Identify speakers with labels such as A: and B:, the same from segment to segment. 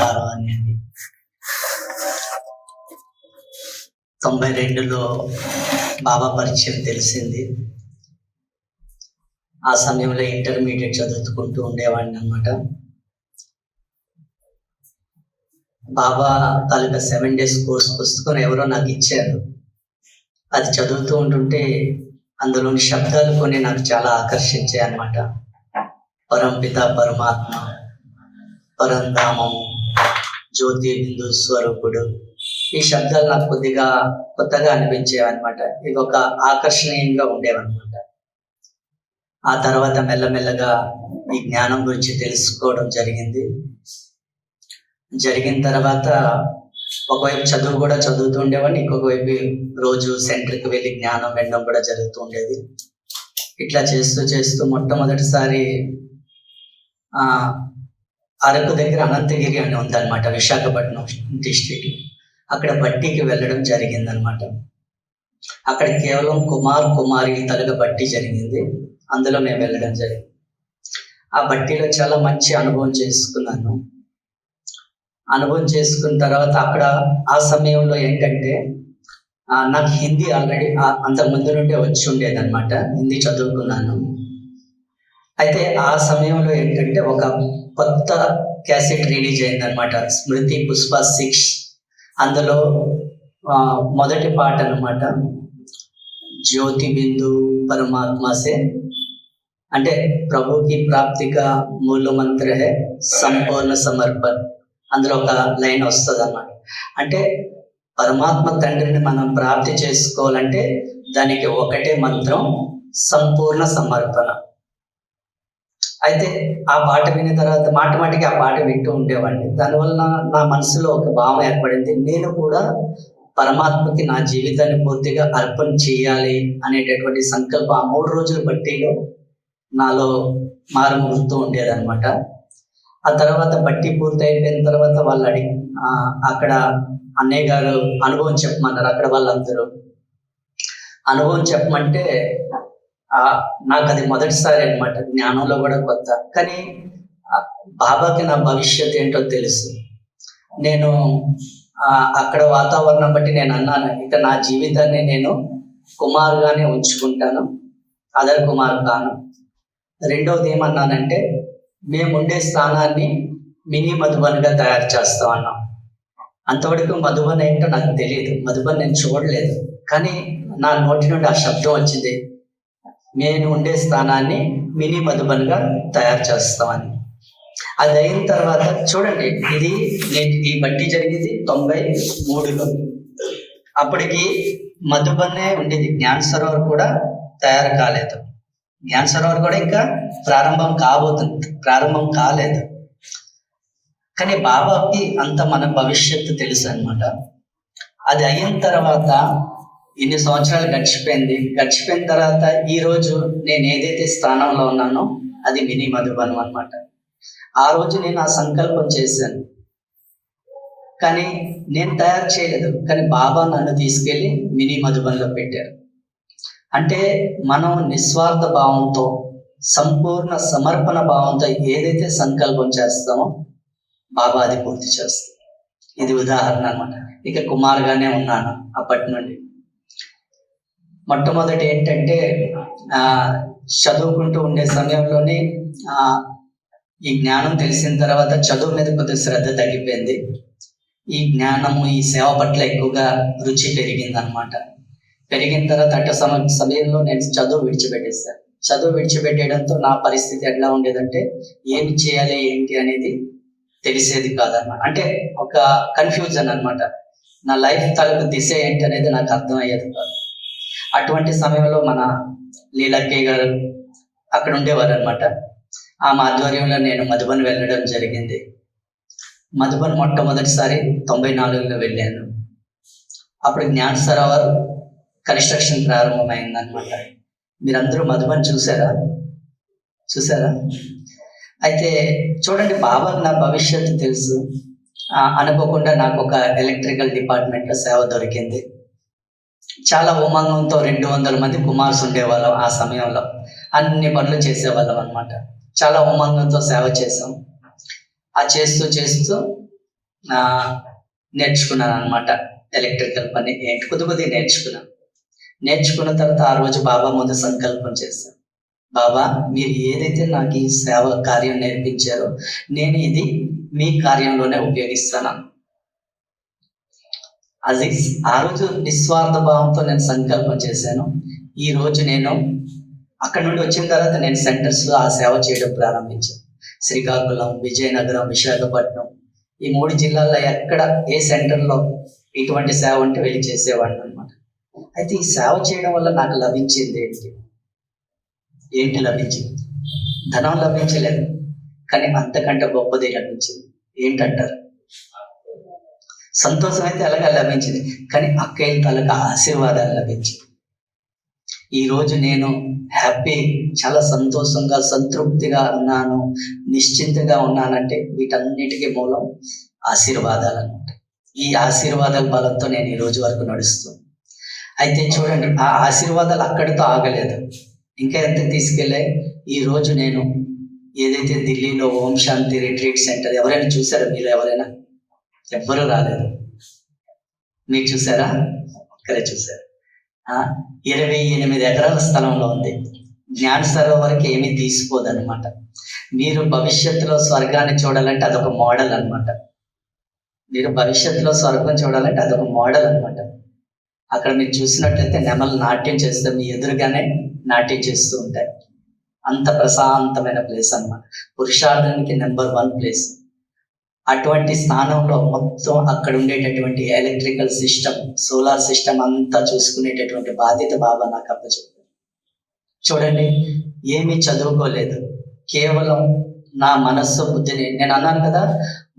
A: పార్వాణి 92లో బాబా పరిచయం తెలిసింది. ఆ సమయంలో ఇంటర్మీడియట్ చదువుకుంటూ ఉండేవాడిని అనమాట. బాబా తాలూకా 7 days కోర్స్ పుస్తకం ఎవరో నాకు ఇచ్చారు. అది చదువుతూ ఉంటుంటే అందులోని శబ్దాలు కొన్ని నాకు చాలా ఆకర్షించాయి అన్నమాట. పరంపిత పరమాత్మ, పరంధామము, జ్యోతి బిందు స్వరూపుడు, ఈ శబ్దాలు నాకు కొద్దిగా కొత్తగా అనిపించేవి అనమాట. ఇవి ఒక ఆకర్షణీయంగా ఉండేవన్నమాట. ఆ తర్వాత మెల్లమెల్లగా ఈ జ్ఞానం గురించి తెలుసుకోవడం జరిగిన తర్వాత ఒకవైపు చదువు కూడా చదువుతూ ఉండేవాడిని, ఇంకొక వైపు రోజు సెంటర్కి వెళ్ళి జ్ఞానం వినడం కూడా జరుగుతూ ఉండేది. ఇట్లా చేస్తూ మొట్టమొదటిసారి అరకు దగ్గర అనంతగిరి అని ఉందన్నమాట, విశాఖపట్నం డిస్ట్రిక్ట్. అక్కడ బట్టీకి వెళ్ళడం జరిగిందనమాట. అక్కడ కేవలం కుమారి తలుగా బట్టి జరిగింది. అందులో మేము వెళ్ళడం జరిగింది. ఆ బట్టీలో చాలా మంచి అనుభవం చేసుకున్నాను. అనుభవం చేసుకున్న తర్వాత అక్కడ ఆ సమయంలో ఏంటంటే నాకు హిందీ ఆల్రెడీ అంత ముందు నుండే వచ్చి ఉండేదన్నమాట. హిందీ చదువుకున్నాను. అయితే ఆ సమయంలో ఏంటంటే ఒక కొత్త క్యాసెట్ రిలీజ్ అయిందనమాట, స్మృతి పుష్ప 6. అందులో మొదటి పాట అనమాట, జ్యోతి బిందు పరమాత్మసే, అంటే ప్రభుకి ప్రాప్తిగా మూల మంత్ర హే సంపూర్ణ సమర్పణ. అందులో ఒక లైన్ వస్తుంది అన్నమాట. అంటే పరమాత్మ తండ్రిని మనం ప్రాప్తి చేసుకోవాలంటే దానికి ఒకటే మంత్రం, సంపూర్ణ సమర్పణ. అయితే ఆ పాట విన్న తర్వాత మాటికి ఆ పాట వింటూ ఉండేవాడిని. దానివల్ల నా మనసులో ఒక భావం ఏర్పడింది, నేను కూడా పరమాత్మకి నా జీవితాన్ని పూర్తిగా అర్పణ చేయాలి అనేటటువంటి సంకల్పం ఆ 3 రోజుల బట్టీలో నాలో మారుమూరుతూ ఉండేదన్నమాట. ఆ తర్వాత బట్టి పూర్తి అయిపోయిన తర్వాత వాళ్ళు అక్కడ అన్నయ్య గారు అనుభవం చెప్పమన్నారు. అక్కడ వాళ్ళందరూ అనుభవం చెప్పమంటే నాకు అది మొదటిసారి అనమాట, జ్ఞానంలో కూడా కొత్త. కానీ బాబాకి నా భవిష్యత్ ఏంటో తెలుసు. నేను అక్కడ వాతావరణం బట్టి నేను అన్నాను, ఇక నా జీవితాన్ని నేను కుమార్గానే ఉంచుకుంటాను, అదర్ కుమార్ కాను. రెండవది ఏమన్నానంటే, మేము ఉండే స్థానాన్ని మినీ మధుబన్గా తయారు చేస్తాం అన్నాం. అంతవరకు మధుబన్ ఏంటో నాకు తెలియదు, మధుబన్ నేను చూడలేదు. కానీ నా నోటి నుండి ఆ శబ్దం వచ్చింది, నేను ఉండే స్థానాన్ని మినీ మధుబన్గా తయారు చేస్తామని. అది అయిన తర్వాత చూడండి, ఈ బట్టి జరిగింది 93లో. అప్పటికి మధుబనే ఉండేది, జ్ఞాన్ సరోవర్ కూడా తయారు కాలేదు. జ్ఞాన్ సరోవర్ కూడా ఇంకా ప్రారంభం కాలేదు. కానీ బాబాకి అంత మన భవిష్యత్తు తెలుసు అనమాట. అది అయిన తర్వాత ఇన్ని సంవత్సరాలు గడిచిపోయిన తర్వాత ఈ రోజు నేను ఏదైతే స్థానంలో ఉన్నానో అది మినీ మధుబన్ అనమాట. ఆ రోజు నేను ఆ సంకల్పం చేశాను, కానీ నేను తయారు చేయలేదు. కానీ బాబా నన్ను తీసుకెళ్ళి మినీ మధుబన్లో పెట్టారు. అంటే మనం నిస్వార్థ భావంతో, సంపూర్ణ సమర్పణ భావంతో ఏదైతే సంకల్పం చేస్తామో బాబా అది పూర్తి చేస్తాం. ఇది ఉదాహరణ అనమాట. ఇక కుమార్గానే ఉన్నాను అప్పటి నుండి. మొట్టమొదటి ఏంటంటే చదువుకుంటూ ఉండే సమయంలోనే ఈ జ్ఞానం తెలిసిన తర్వాత చదువు మీద కొద్దిగా శ్రద్ధ తగ్గిపోయింది. ఈ జ్ఞానము, ఈ సేవ పట్ల ఎక్కువగా రుచి పెరిగింది అనమాట. పెరిగిన తర్వాత సమయంలో నేను చదువు విడిచిపెట్టేస్తాను. చదువు విడిచిపెట్టేయడంతో నా పరిస్థితి ఎట్లా ఉండేదంటే, ఏమి చేయాలి ఏంటి అనేది తెలిసేది కాదన్నమాట. అంటే ఒక కన్ఫ్యూజన్ అనమాట. నా లైఫ్ తాలూకు దిశ ఏంటి అనేది నాకు అర్థమయ్యేది కాదు. అటువంటి సమయంలో మన లీలక్కయ్య గారు అక్కడ ఉండేవారు అనమాట. ఆ ఆధ్వర్యంలో నేను మధుబన్ వెళ్ళడం జరిగింది. మధుబన్ మొట్టమొదటిసారి 94లో వెళ్ళాను. అప్పుడు జ్ఞాన్ సరోవర్ కన్స్ట్రక్షన్ ప్రారంభమైందనమాట. మీరందరూ మధుబన్ చూసారా? అయితే చూడండి, బాబాకి నా భవిష్యత్తు తెలుసు. అనుకోకుండా నాకు ఒక ఎలక్ట్రికల్ డిపార్ట్మెంట్లో సేవ దొరికింది. చాలా ఉమంగంతో 200 మంది కుమార్స్ ఉండేవాళ్ళం. ఆ సమయంలో అన్ని పనులు చేసేవాళ్ళం అనమాట. చాలా ఉమ్మంగంతో సేవ చేసాం. ఆ చేస్తూ చేస్తూ నేర్చుకున్నాను అనమాట. ఎలక్ట్రికల్ పని కొద్ది కొద్దిగా నేర్చుకున్న తర్వాత ఆ రోజు బాబా ముందు సంకల్పం చేశాను. బాబా, మీరు ఏదైతే నాకు ఈ సేవ కార్యం నేర్పించారో నేను ఇది మీ కార్యంలోనే ఉపయోగిస్తాను. అది ఆ రోజు నిస్వార్థ భావంతో నేను సంకల్పం చేశాను. ఈ రోజు నేను అక్కడ నుండి వచ్చిన తర్వాత నేను సెంటర్స్లో ఆ సేవ చేయడం ప్రారంభించాను. శ్రీకాకుళం, విజయనగరం, విశాఖపట్నం ఈ 3 జిల్లాల్లో ఎక్కడ ఏ సెంటర్లో ఇటువంటి సేవ ఉంటే వెళ్ళి చేసేవాడిని అనమాట. అయితే ఈ సేవ చేయడం వల్ల నాకు లభించింది ఏంటి లభించింది? ధనం లభించలేదు, కానీ అంతకంటే గొప్పది లభించింది. ఏంటంటారు? సంతోషం అయితే అలాగా లభించింది, కానీ అక్కయ్య తాలూకా ఆశీర్వాదాలు లభించింది. ఈరోజు నేను హ్యాపీ, చాలా సంతోషంగా సంతృప్తిగా ఉన్నాను, నిశ్చింతగా ఉన్నానంటే వీటన్నిటికీ మూలం ఆశీర్వాదాలు అన్నమాట. ఈ ఆశీర్వాదాల బలంతో నేను ఈ రోజు వరకు నడుస్తాను. అయితే చూడండి, ఆ ఆశీర్వాదాలు అక్కడితో ఆగలేదు, ఇంకా ఎంత తీసుకెళ్ళాయి. ఈ రోజు నేను ఏదైతే ఢిల్లీలో ఓం శాంతి రిట్రీట్ సెంటర్, ఎవరైనా చూసారా? మీరు ఎవరైనా? ఎవ్వరూ రాలేదు. మీరు చూసారా? ఒక్కరే చూసారు. 28 ఎకరాల స్థలంలో ఉంది. జ్ఞాన సరోవర్కి ఏమీ తీసిపోదన్నమాట. మీరు భవిష్యత్తులో స్వర్గాన్ని చూడాలంటే అదొక మోడల్ అనమాట. మీరు భవిష్యత్తులో స్వర్గం చూడాలంటే అదొక మోడల్ అనమాట. అక్కడ మీరు చూసినట్లయితే నెమలు నాట్యం చేస్తే మీ ఎదురుగానే నాట్యం చేస్తూ ఉంటాయి. అంత ప్రశాంతమైన ప్లేస్ అన్నమాట. పురుషార్థానికి నెంబర్ 1 ప్లేస్. అటువంటి స్థానంలో మొత్తం అక్కడ ఉండేటటువంటి ఎలక్ట్రికల్ సిస్టమ్, సోలార్ సిస్టమ్ అంతా చూసుకునేటటువంటి బాధ్యత బాబా నాకు అప్పచెప్పారు. చూడండి, ఏమీ చదువుకోలేదు, కేవలం నా మనస్సు బుద్ధిని, నేను అన్నాను కదా,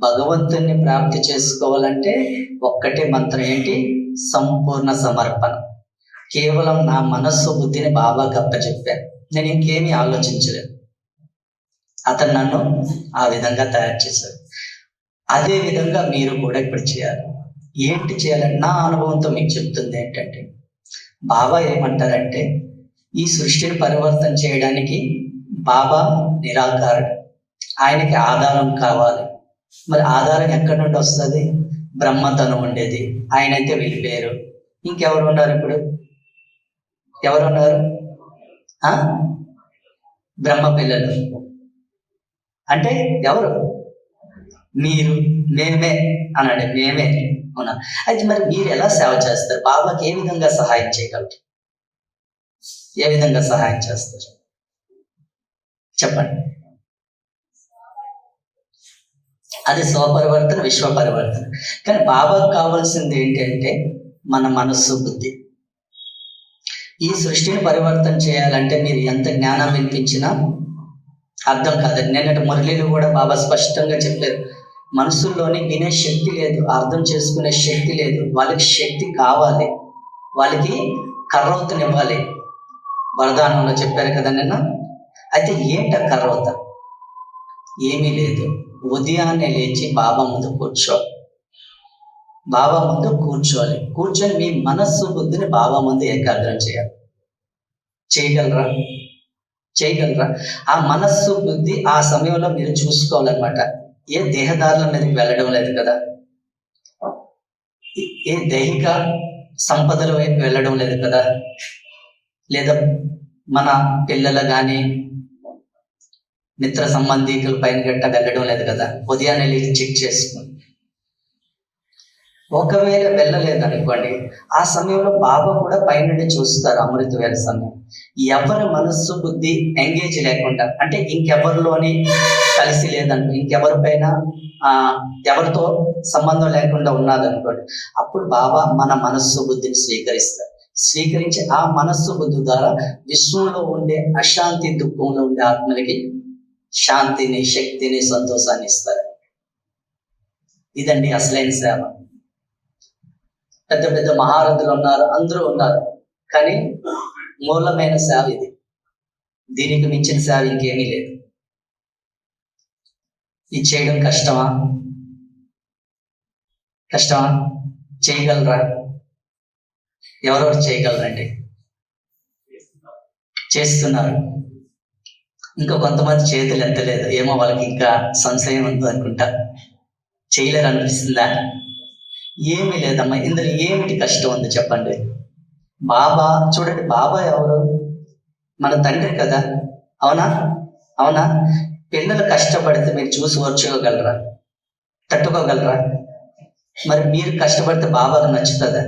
A: భగవంతుని ప్రాప్తి చేసుకోవాలంటే ఒక్కటే మంత్రం ఏంటి? సంపూర్ణ సమర్పణ. కేవలం నా మనస్సు బుద్ధిని బాబాకి అప్పచెప్పాను. నేను ఇంకేమీ ఆలోచించలేదు. అతను నన్ను ఆ విధంగా తయారు చేశారు. అదే విధంగా మీరు కూడా ఇప్పుడు చేయాలి. ఏంటి చేయాలంటే, నా అనుభవంతో మీకు చెప్తుంది ఏంటంటే, బాబా ఏమంటారంటే, ఈ సృష్టిని పరివర్తన చేయడానికి బాబా నిరాకారుడు, ఆయనకి ఆధారం కావాలి. మరి ఆధారం ఎక్కడి నుండి వస్తుంది? బ్రహ్మతను ఉండేది, ఆయనైతే వెళ్ళిపోయారు. ఇంకెవరు ఉన్నారు ఇప్పుడు? ఎవరున్నారు? బ్రహ్మ పిల్లలు అంటే ఎవరు? మీరు, మేమే అనండి, మేమే. అవునా? అయితే మరి మీరు ఎలా సేవ చేస్తారు? బాబాకి ఏ విధంగా సహాయం చేయగలరు? ఏ విధంగా సహాయం చేస్తారు చెప్పండి? అది స్వపరివర్తన, విశ్వ పరివర్తన. కానీ బాబాకు కావాల్సింది ఏంటంటే మన మనస్సు బుద్ధి. ఈ సృష్టిని పరివర్తన చేయాలంటే మీరు ఎంత జ్ఞానం వినిపించినా అర్థం కాదు. నిన్నటి మురళిలో కూడా బాబా స్పష్టంగా చెప్పారు, మనసుల్లోని వినే శక్తి లేదు, అర్థం చేసుకునే శక్తి లేదు. వాళ్ళకి శక్తి కావాలి, వాళ్ళకి కర్రవతనివ్వాలి. వరదానంలో చెప్పారు కదా నిన్న. అయితే ఏంట కర్రవత? ఏమీ లేదు. ఉదయాన్నే లేచి బాబా ముందు కూర్చోవాలి. బాబా ముందు కూర్చోవాలి. కూర్చొని మీ మనస్సు బుద్ధిని బాబా ముందు ఏకాగ్రం చేయాలి. చేయగలరా? ఆ మనస్సు బుద్ధి ఆ సమయంలో మీరు చూసుకోవాలన్నమాట. ఏ దేహదారుల మీదకి వెళ్ళడం లేదు కదా, ఏ దైహిక సంపదల వైపు వెళ్ళడం లేదు కదా, లేదా మన పిల్లలు కానీ మిత్ర సంబంధికుల పైన గట్ట వెళ్ళడం లేదు కదా. ఉదయాన్నే లేచి చెక్ చేసుకోండి. ఒకవేళ వెళ్ళలేదనుకోండి, ఆ సమయంలో బాబా కూడా పైనుండి చూస్తారు. అమృత వేళ సమయం ఎవరి మనస్సు బుద్ధి ఎంగేజ్ లేకుండా, అంటే ఇంకెవరిలోని కలిసి లేదనుకో, ఇంకెవరిపైన ఎవరితో సంబంధం లేకుండా ఉన్నదనుకోండి, అప్పుడు బాబా మన మనస్సు బుద్ధిని స్వీకరించి ఆ మనస్సు బుద్ధి ద్వారా విశ్వంలో ఉండే అశాంతి, దుఃఖంలో ఉండే ఆత్మలకి శాంతిని, శక్తిని, సంతోషాన్ని ఇస్తారు. ఇదండి అసలైన సేవ. పెద్ద పెద్ద మహారథులు ఉన్నారు, అందరూ ఉన్నారు, కానీ మూలమైన సేవ ఇది. దీనికి మించిన సేవ ఇంకేమీ లేదు. ఇది చేయడం కష్టమా? చేయగలరా? ఎవరెవరు చేయగలరండి? చేస్తున్నారు. ఇంకా కొంతమంది చేతులు ఎత్తలేదు, ఏమో వాళ్ళకి ఇంకా సంశయం ఉంది అనుకుంటా, చేయలేరు అనిపిస్తుందా? ఏమీ లేదమ్మా, ఇందులో ఏమిటి కష్టం ఉంది చెప్పండి? బాబా చూడండి, బాబా ఎవరు? మన తండ్రి కదా, అవునా? అవునా? పిల్లలు కష్టపడితే మీరు చూసి ఓర్చుకోగలరా? తట్టుకోగలరా? మరి మీరు కష్టపడితే బాబాకు నచ్చుతుందా?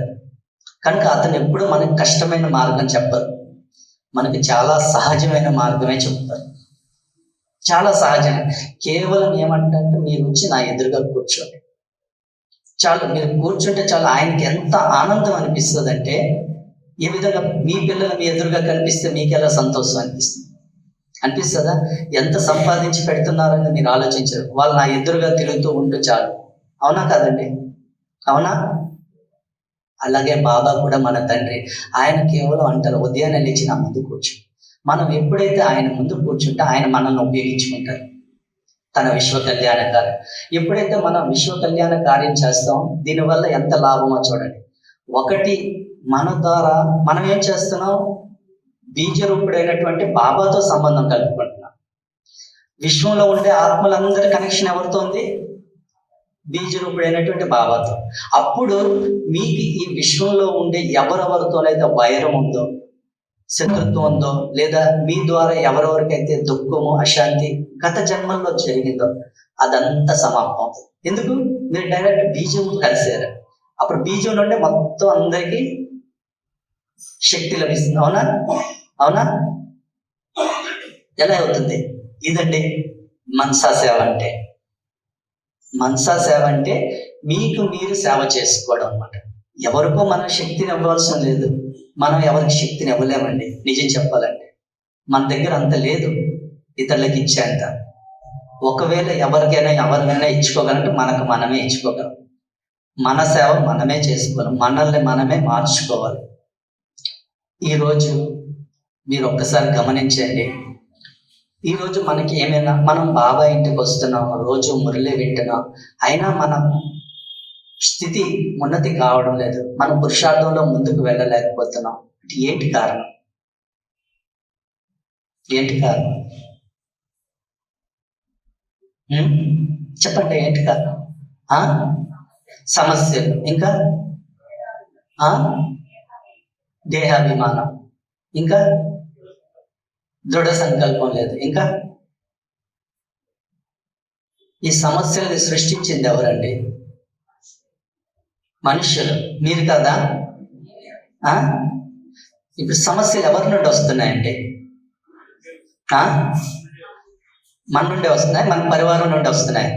A: కనుక అతను ఎప్పుడు మనకు కష్టమైన మార్గం చెప్పరు, మనకి చాలా సహజమైన మార్గమే చెప్తారు. చాలా సహజం. కేవలం ఏమంటే మీరు వచ్చి నా ఎదురుగా కూర్చోండి చాలు. మీరు కూర్చుంటే చాలు. ఆయనకి ఎంత ఆనందం అనిపిస్తుంది అంటే, ఈ విధంగా మీ పిల్లలు మీ ఎదురుగా కనిపిస్తే మీకు ఎలా సంతోషం అనిపిస్తుందా? ఎంత సంపాదించి పెడుతున్నారని మీరు ఆలోచించరు, వాళ్ళు నా ఎదురుగా తిరుగుతూ ఉంటూ చాలు. అవునా కాదండి? అవునా? అలాగే బాబా కూడా మన తండ్రి. ఆయన కేవలం అంటారు, ఉదయాన్నే లేచి నా ముందు కూర్చో. మనం ఎప్పుడైతే ఆయన ముందు కూర్చుంటే ఆయన మనల్ని ఉపయోగించుకుంటారు, తన విశ్వ కళ్యాణ కార్యం. ఎప్పుడైతే మనం విశ్వ కళ్యాణ కార్యం చేస్తాం, దీనివల్ల ఎంత లాభమో చూడండి. ఒకటి, మన ద్వారా మనం ఏం చేస్తున్నాం? బీజరూపుడైనటువంటి బాబాతో సంబంధం కలుపుకుంటున్నాం. విశ్వంలో ఉండే ఆత్మలందరి కనెక్షన్ ఎవరితో ఉంది? బీజరూపుడైనటువంటి బాబాతో. అప్పుడు మీకు ఈ విశ్వంలో ఉండే ఎవరెవరితోనైతే వైరం ఉందో, శత్రుత్వం ఉందో, లేదా మీ ద్వారా ఎవరెవరికైతే దుఃఖము, అశాంతి గత జన్మల్లో జరిగిందో అదంతా సమాప్తం అవుతుంది. ఎందుకు? మీరు డైరెక్ట్ బీజం కలిసారు. అప్పుడు బీజం నుండి మొత్తం అందరికీ శక్తి లభిస్తుంది. అవునా? అవునా? ఎలా అవుతుంది? ఇదండి మనసా సేవ అంటే. మనసా సేవ అంటే మీకు మీరు సేవ చేసుకోవడం అన్నమాట. ఎవరికో మనం శక్తిని ఇవ్వాల్సిన లేదు, మనం ఎవరికి శక్తిని ఇవ్వలేమండి. నిజం చెప్పాలంటే మన దగ్గర అంత లేదు ఇతరులకు ఇచ్చేంత. ఒకవేళ ఎవరికైనా ఇచ్చుకోగలంటే మనకు మనమే ఇచ్చుకోగలం. మన సేవ మనమే చేసుకోవాలి, మనల్ని మనమే మార్చుకోవాలి. ఈరోజు మీరు ఒక్కసారి గమనించండి. ఈరోజు మనకి ఏమైనా, మనం బాబా ఇంటికి వస్తున్నాం, రోజు మురళి వింటున్నాం, అయినా మన స్థితి ఉన్నతి కావడం లేదు, మనం పురుషార్థంలో ముందుకు వెళ్ళలేకపోతున్నాం. ఏంటి కారణం? ఏంటి కారణం? చెప్పండి, ఏంటి కారణం? సమస్యలు, ఇంకా దేహాభిమానం, ఇంకా దృఢ సంకల్పం లేదు, ఇంకా ఈ సమస్యల్ని సృష్టించింది ఎవరండి? మనుషులు. మీరు కదా? ఇప్పుడు సమస్యలు ఎవరి నుండి వస్తున్నాయండి? మన నుండి వస్తున్నాయి, మన పరివారం నుండి వస్తున్నాయి.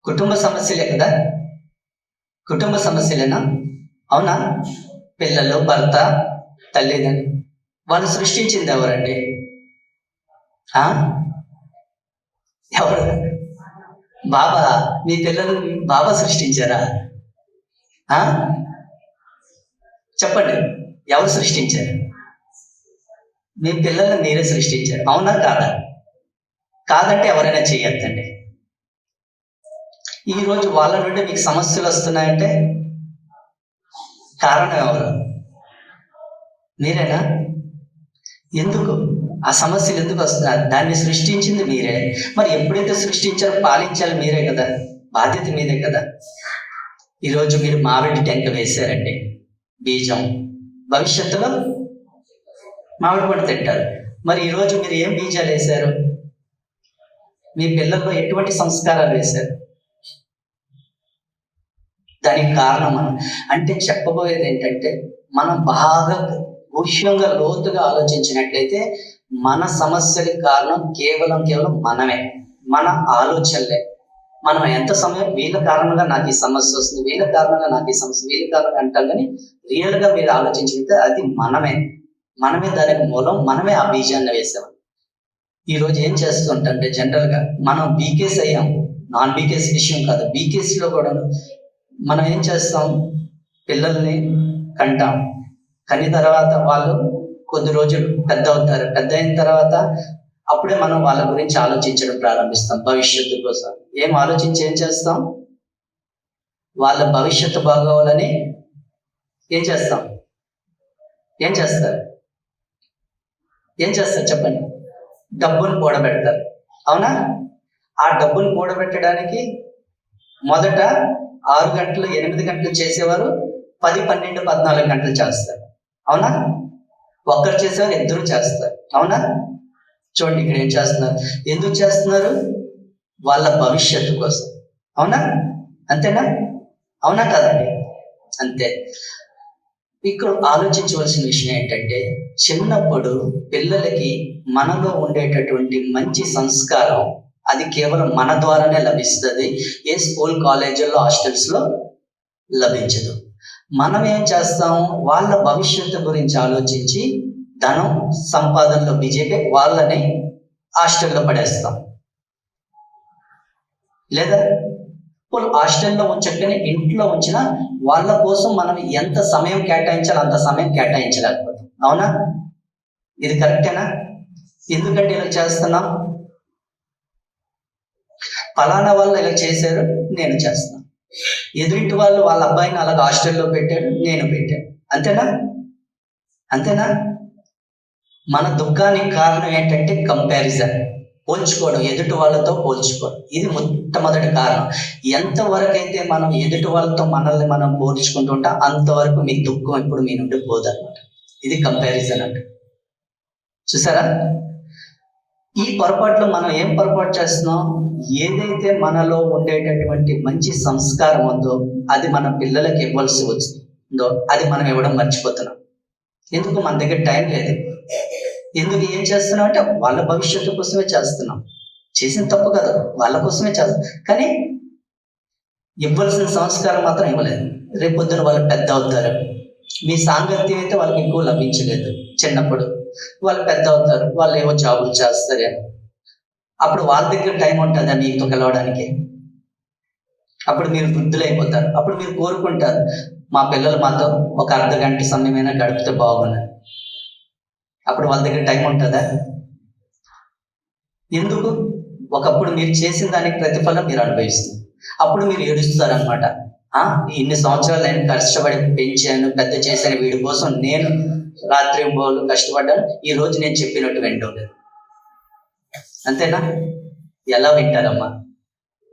A: కుటుంబ సమస్యలే కదా? కుటుంబ సమస్యలేనా? అవునా? పిల్లలు, భర్త, తల్లిదండ్రులు, వాళ్ళు సృష్టించింది ఎవరండి? ఎవరు? బాబా. మీ పిల్లలు బాబా సృష్టించారా? చెప్పండి, ఎవరు సృష్టించారు? మీ పిల్లల్ని మీరే సృష్టించారు. అవునా కాదా? కాదంటే ఎవరైనా చేయొద్దండి. ఈరోజు వాళ్ళ నుండి మీకు సమస్యలు వస్తున్నాయంటే కారణం ఎవరు? మీరేనా? ఎందుకు ఆ సమస్యలు ఎందుకు వస్తున్నారు? దాన్ని సృష్టించింది మీరే. మరి ఎప్పుడైతే సృష్టించారో పాలించాలి మీరే కదా, బాధ్యత మీదే కదా. ఈరోజు మీరు మామిడి టెంక వేశారండి, బీజం. భవిష్యత్తులో మామిడి పండు తింటారు. మరి ఈరోజు మీరు ఏం బీజాలు వేశారు? మీ పిల్లల్లో ఎటువంటి సంస్కారాలు వేశారు? దానికి కారణం అంటే చెప్పబోయేది ఏంటంటే, మనం బాగా ముఖ్యంగా లోతుగా ఆలోచించినట్లయితే మన సమస్యలకు కారణం కేవలం మనమే, మన ఆలోచనలే. మనం ఎంత సమయం వీళ్ళ కారణంగా నాకు ఈ సమస్య వస్తుంది, వీళ్ళ కారణంగా నాకు ఈ సమస్య, వీళ్ళ కారణంగా అంటాం, కానీ రియల్గా మీరు ఆలోచించితే అది మనమే దానికి మూలం, మనమే ఆ బీజాన్ని వేసాం. ఈరోజు ఏం చేస్తుంటే జనరల్గా మనం బీకేస్ అయ్యాం, నాన్ బీకేస్ విషయం కాదు, బీకేసీలో కూడా మనం ఏం చేస్తాం? పిల్లల్ని కంటాం, కని తర్వాత వాళ్ళు కొద్ది రోజులు పెద్ద అవుతారు. పెద్ద అయిన తర్వాత అప్పుడే మనం వాళ్ళ గురించి ఆలోచించడం ప్రారంభిస్తాం, భవిష్యత్తు కోసం. ఏం చేస్తాం? వాళ్ళ భవిష్యత్తు బాగోవాలని ఏం చేస్తారు? ఏం చేస్తారు చెప్పండి? డబ్బును కూడబెడతారు, అవునా? ఆ డబ్బును కూడబెట్టడానికి మొదట 6 గంటలు 8 గంటలు చేసేవారు 10, 12, 14 గంటలు చేస్తారు, అవునా? ఒక్కరు చేసేవారు, ఇద్దరు చేస్తారు, అవునా? చూడండి ఇక్కడ ఏం చేస్తున్నారు, ఎందుకు చేస్తున్నారు? వాళ్ళ భవిష్యత్తు కోసం, అవునా? అంతేనా? అవునా కాదండి? అంతే. ఇక్కడ ఆలోచించవలసిన విషయం ఏంటంటే, చిన్నప్పుడు పిల్లలకి మనలో ఉండేటటువంటి మంచి సంస్కారం అది కేవలం మన ద్వారానే లభిస్తుంది. ఏ స్కూల్, కాలేజీల్లో, హాస్టల్స్లో లభించదు. మనం ఏం చేస్తాం, వాళ్ళ భవిష్యత్తు గురించి ఆలోచించి ధనం సంపాదనలో బిజీగా వాళ్ళని హాస్టల్లో పడేస్తాం. లేదా హాస్టల్లో ఉంచకనే ఇంట్లో ఉంచిన వాళ్ళ కోసం మనం ఎంత సమయం కేటాయించాలో అంత సమయం కేటాయించలేకపోతాం, అవునా? ఇది కరెక్టేనా? ఎందుకంటే ఇలా చేస్తున్నాం, ఫలానా వాళ్ళు ఇలా చేశారు, నేను చేస్తాను. ఎదురింటి వాళ్ళు వాళ్ళ అబ్బాయిని అలాగ హాస్టల్లో పెట్టాడు, నేను పెట్టాను, అంతేనా? అంతేనా? మన దుఃఖానికి కారణం ఏంటంటే కంపారిజన్, పోల్చుకోవడం, ఎదుటి వాళ్ళతో పోల్చుకోవడం. ఇది మొట్టమొదటి కారణం. ఎంతవరకు అయితే మనం ఎదుటి వాళ్ళతో మనల్ని మనం పోల్చుకుంటుంటా అంతవరకు మీ దుఃఖం ఇప్పుడు మీ నుండి పోదన్నమాట. ఇది కంపారిజన్ అంటే. చూసారా? ఈ పొరపాట్లో మనం ఏం పొరపాటు చేస్తున్నాం, ఏదైతే మనలో ఉండేటటువంటి మంచి సంస్కారం ఉందో అది మన పిల్లలకి ఇవ్వాల్సి వచ్చిందో అది మనం ఇవ్వడం మర్చిపోతున్నాం. ఎందుకు? మన దగ్గర టైం లేదు. ఎందుకు? ఏం చేస్తున్నాం అంటే వాళ్ళ భవిష్యత్తు కోసమే చేస్తున్నాం. చేసిన తప్పు కదా, వాళ్ళ కోసమే చేస్తాం, కానీ ఇవ్వాల్సిన సంస్కారం మాత్రం ఇవ్వలేదు. రేపొద్దున వాళ్ళు పెద్ద అవుతారు, మీ సాంగత్యం అయితే వాళ్ళకి ఎక్కువ లభించలేదు చిన్నప్పుడు. వాళ్ళు పెద్ద అవుతారు, వాళ్ళు ఏవో జాబులు చేస్తారు, అప్పుడు వాళ్ళ దగ్గర టైం ఉంటుందా మీతో కలవడానికి? అప్పుడు మీరు వృద్ధులైపోతారు. అప్పుడు మీరు కోరుకుంటారు, మా పిల్లలు మాతో ఒక అర్ధ గంట సమయమైనా గడిపితే బాగున్నారు. అప్పుడు వాళ్ళ దగ్గర టైం ఉంటుందా? ఎందుకు? ఒకప్పుడు మీరు చేసిన దానికి ప్రతిఫలం మీరు అనుభవిస్తుంది. అప్పుడు మీరు ఏడుస్తారనమాట. ఇన్ని సంవత్సరాలు నేను కష్టపడి పెంచాను, పెద్ద చేశాను, వీడి కోసం నేను రాత్రి పోలు కష్టపడ్డాను, ఈ రోజు నేను చెప్పినట్టు వింటలేదు. అంతేనా? ఎలా వింటారమ్మా?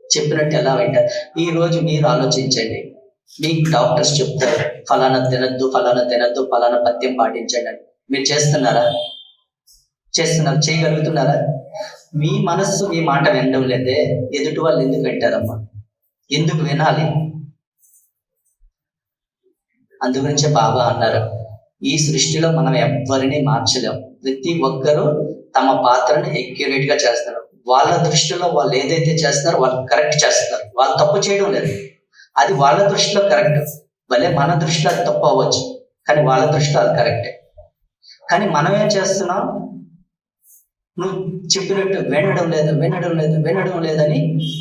A: చెప్పినట్టు ఎలా వింటారు? ఈ రోజు మీరు ఆలోచించండి. మీకు డాక్టర్స్ చెప్తారు ఫలానా తినద్దు, ఫలానా తినద్దు, ఫలానా పథ్యం పాటించండి అని. మీరు చేస్తున్నారా? చేస్తున్నారు? చేయగలుగుతున్నారా? మీ మనస్సు మీ మాట వినడం లేదే, ఎదుటి వాళ్ళు ఎందుకు వింటారమ్మా? ఎందుకు వినాలి? అందుగురించే బాబా అన్నారు, ఈ సృష్టిలో మనం ఎవ్వరిని మార్చలేం. ప్రతి ఒక్కరూ తమ పాత్రని అక్యురేట్ గా చేస్తారు. వాళ్ళ దృష్టిలో వాళ్ళు ఏదైతే చేస్తున్నారో వాళ్ళు కరెక్ట్ చేస్తున్నారు, వాళ్ళు తప్పు చేయడం లేదు. అది వాళ్ళ దృష్టిలో కరెక్ట్. భలే మన దృష్టిలో అది తప్పు అవ్వచ్చు, కానీ వాళ్ళ దృష్టిలో అది కరెక్టే. కానీ మనం ఏం చేస్తున్నాం, నువ్వు చెప్పినట్టు వినడం లేదని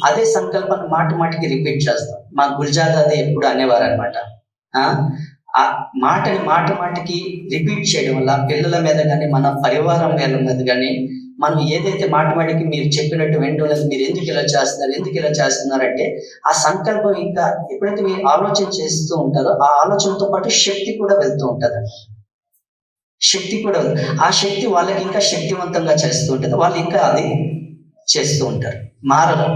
A: అదే సంకల్పాన్ని మాటికి రిపీట్ చేస్తాం. మా గురుజాదా అది ఎప్పుడు అనేవారు అనమాట. ఆ మాటని మాటికి రిపీట్ చేయడం వల్ల పిల్లల మీద కానీ మన పరివారం మీద కానీ మనం ఏదైతే మాటికి మీరు చెప్పినట్టు వినడం లేదు, మీరు ఎందుకు ఇలా చేస్తున్నారంటే ఆ సంకల్పం ఇంకా ఎప్పుడైతే మీరు ఆలోచన చేస్తూ ఉంటారో ఆ ఆలోచనతో పాటు శక్తి కూడా వెళ్తూ ఉంటుంది. శక్తి కూడా, ఆ శక్తి వాళ్ళకి ఇంకా శక్తివంతంగా చేస్తూ ఉంటుంది. వాళ్ళు ఇంకా అది చేస్తూ ఉంటారు, మారరు.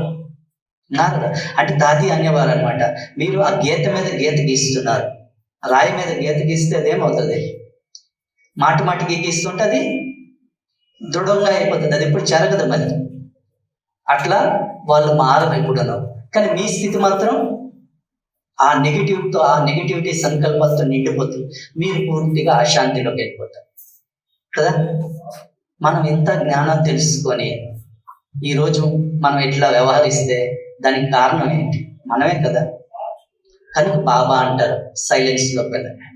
A: అంటే దాది అనేవారు అనమాట, మీరు ఆ గీత మీద గీత గీస్తున్నారు, రాయి మీద గీత గీస్తే అదేమవుతుంది, మాటికి గీస్తుంటే అది దృఢంగా అయిపోతుంది, అది ఎప్పుడు జరగదు. మరి అట్లా వాళ్ళు మారరు ఎప్పుడనో. కానీ మీ స్థితి మాత్రం ఆ నెగిటివిటీ సంకల్పాలతో నిండిపోతుంది. మీరు పూర్తిగా అశాంతిలోకి వెళ్ళిపోతారు కదా. మనం ఎంత జ్ఞానం తెలుసుకొని ఈరోజు మనం ఎట్లా వ్యవహరిస్తే దానికి కారణం ఏంటి? మనమే కదా. కనుక బాబా అంటారు, సైలెన్స్ లోకి వెళ్ళండి,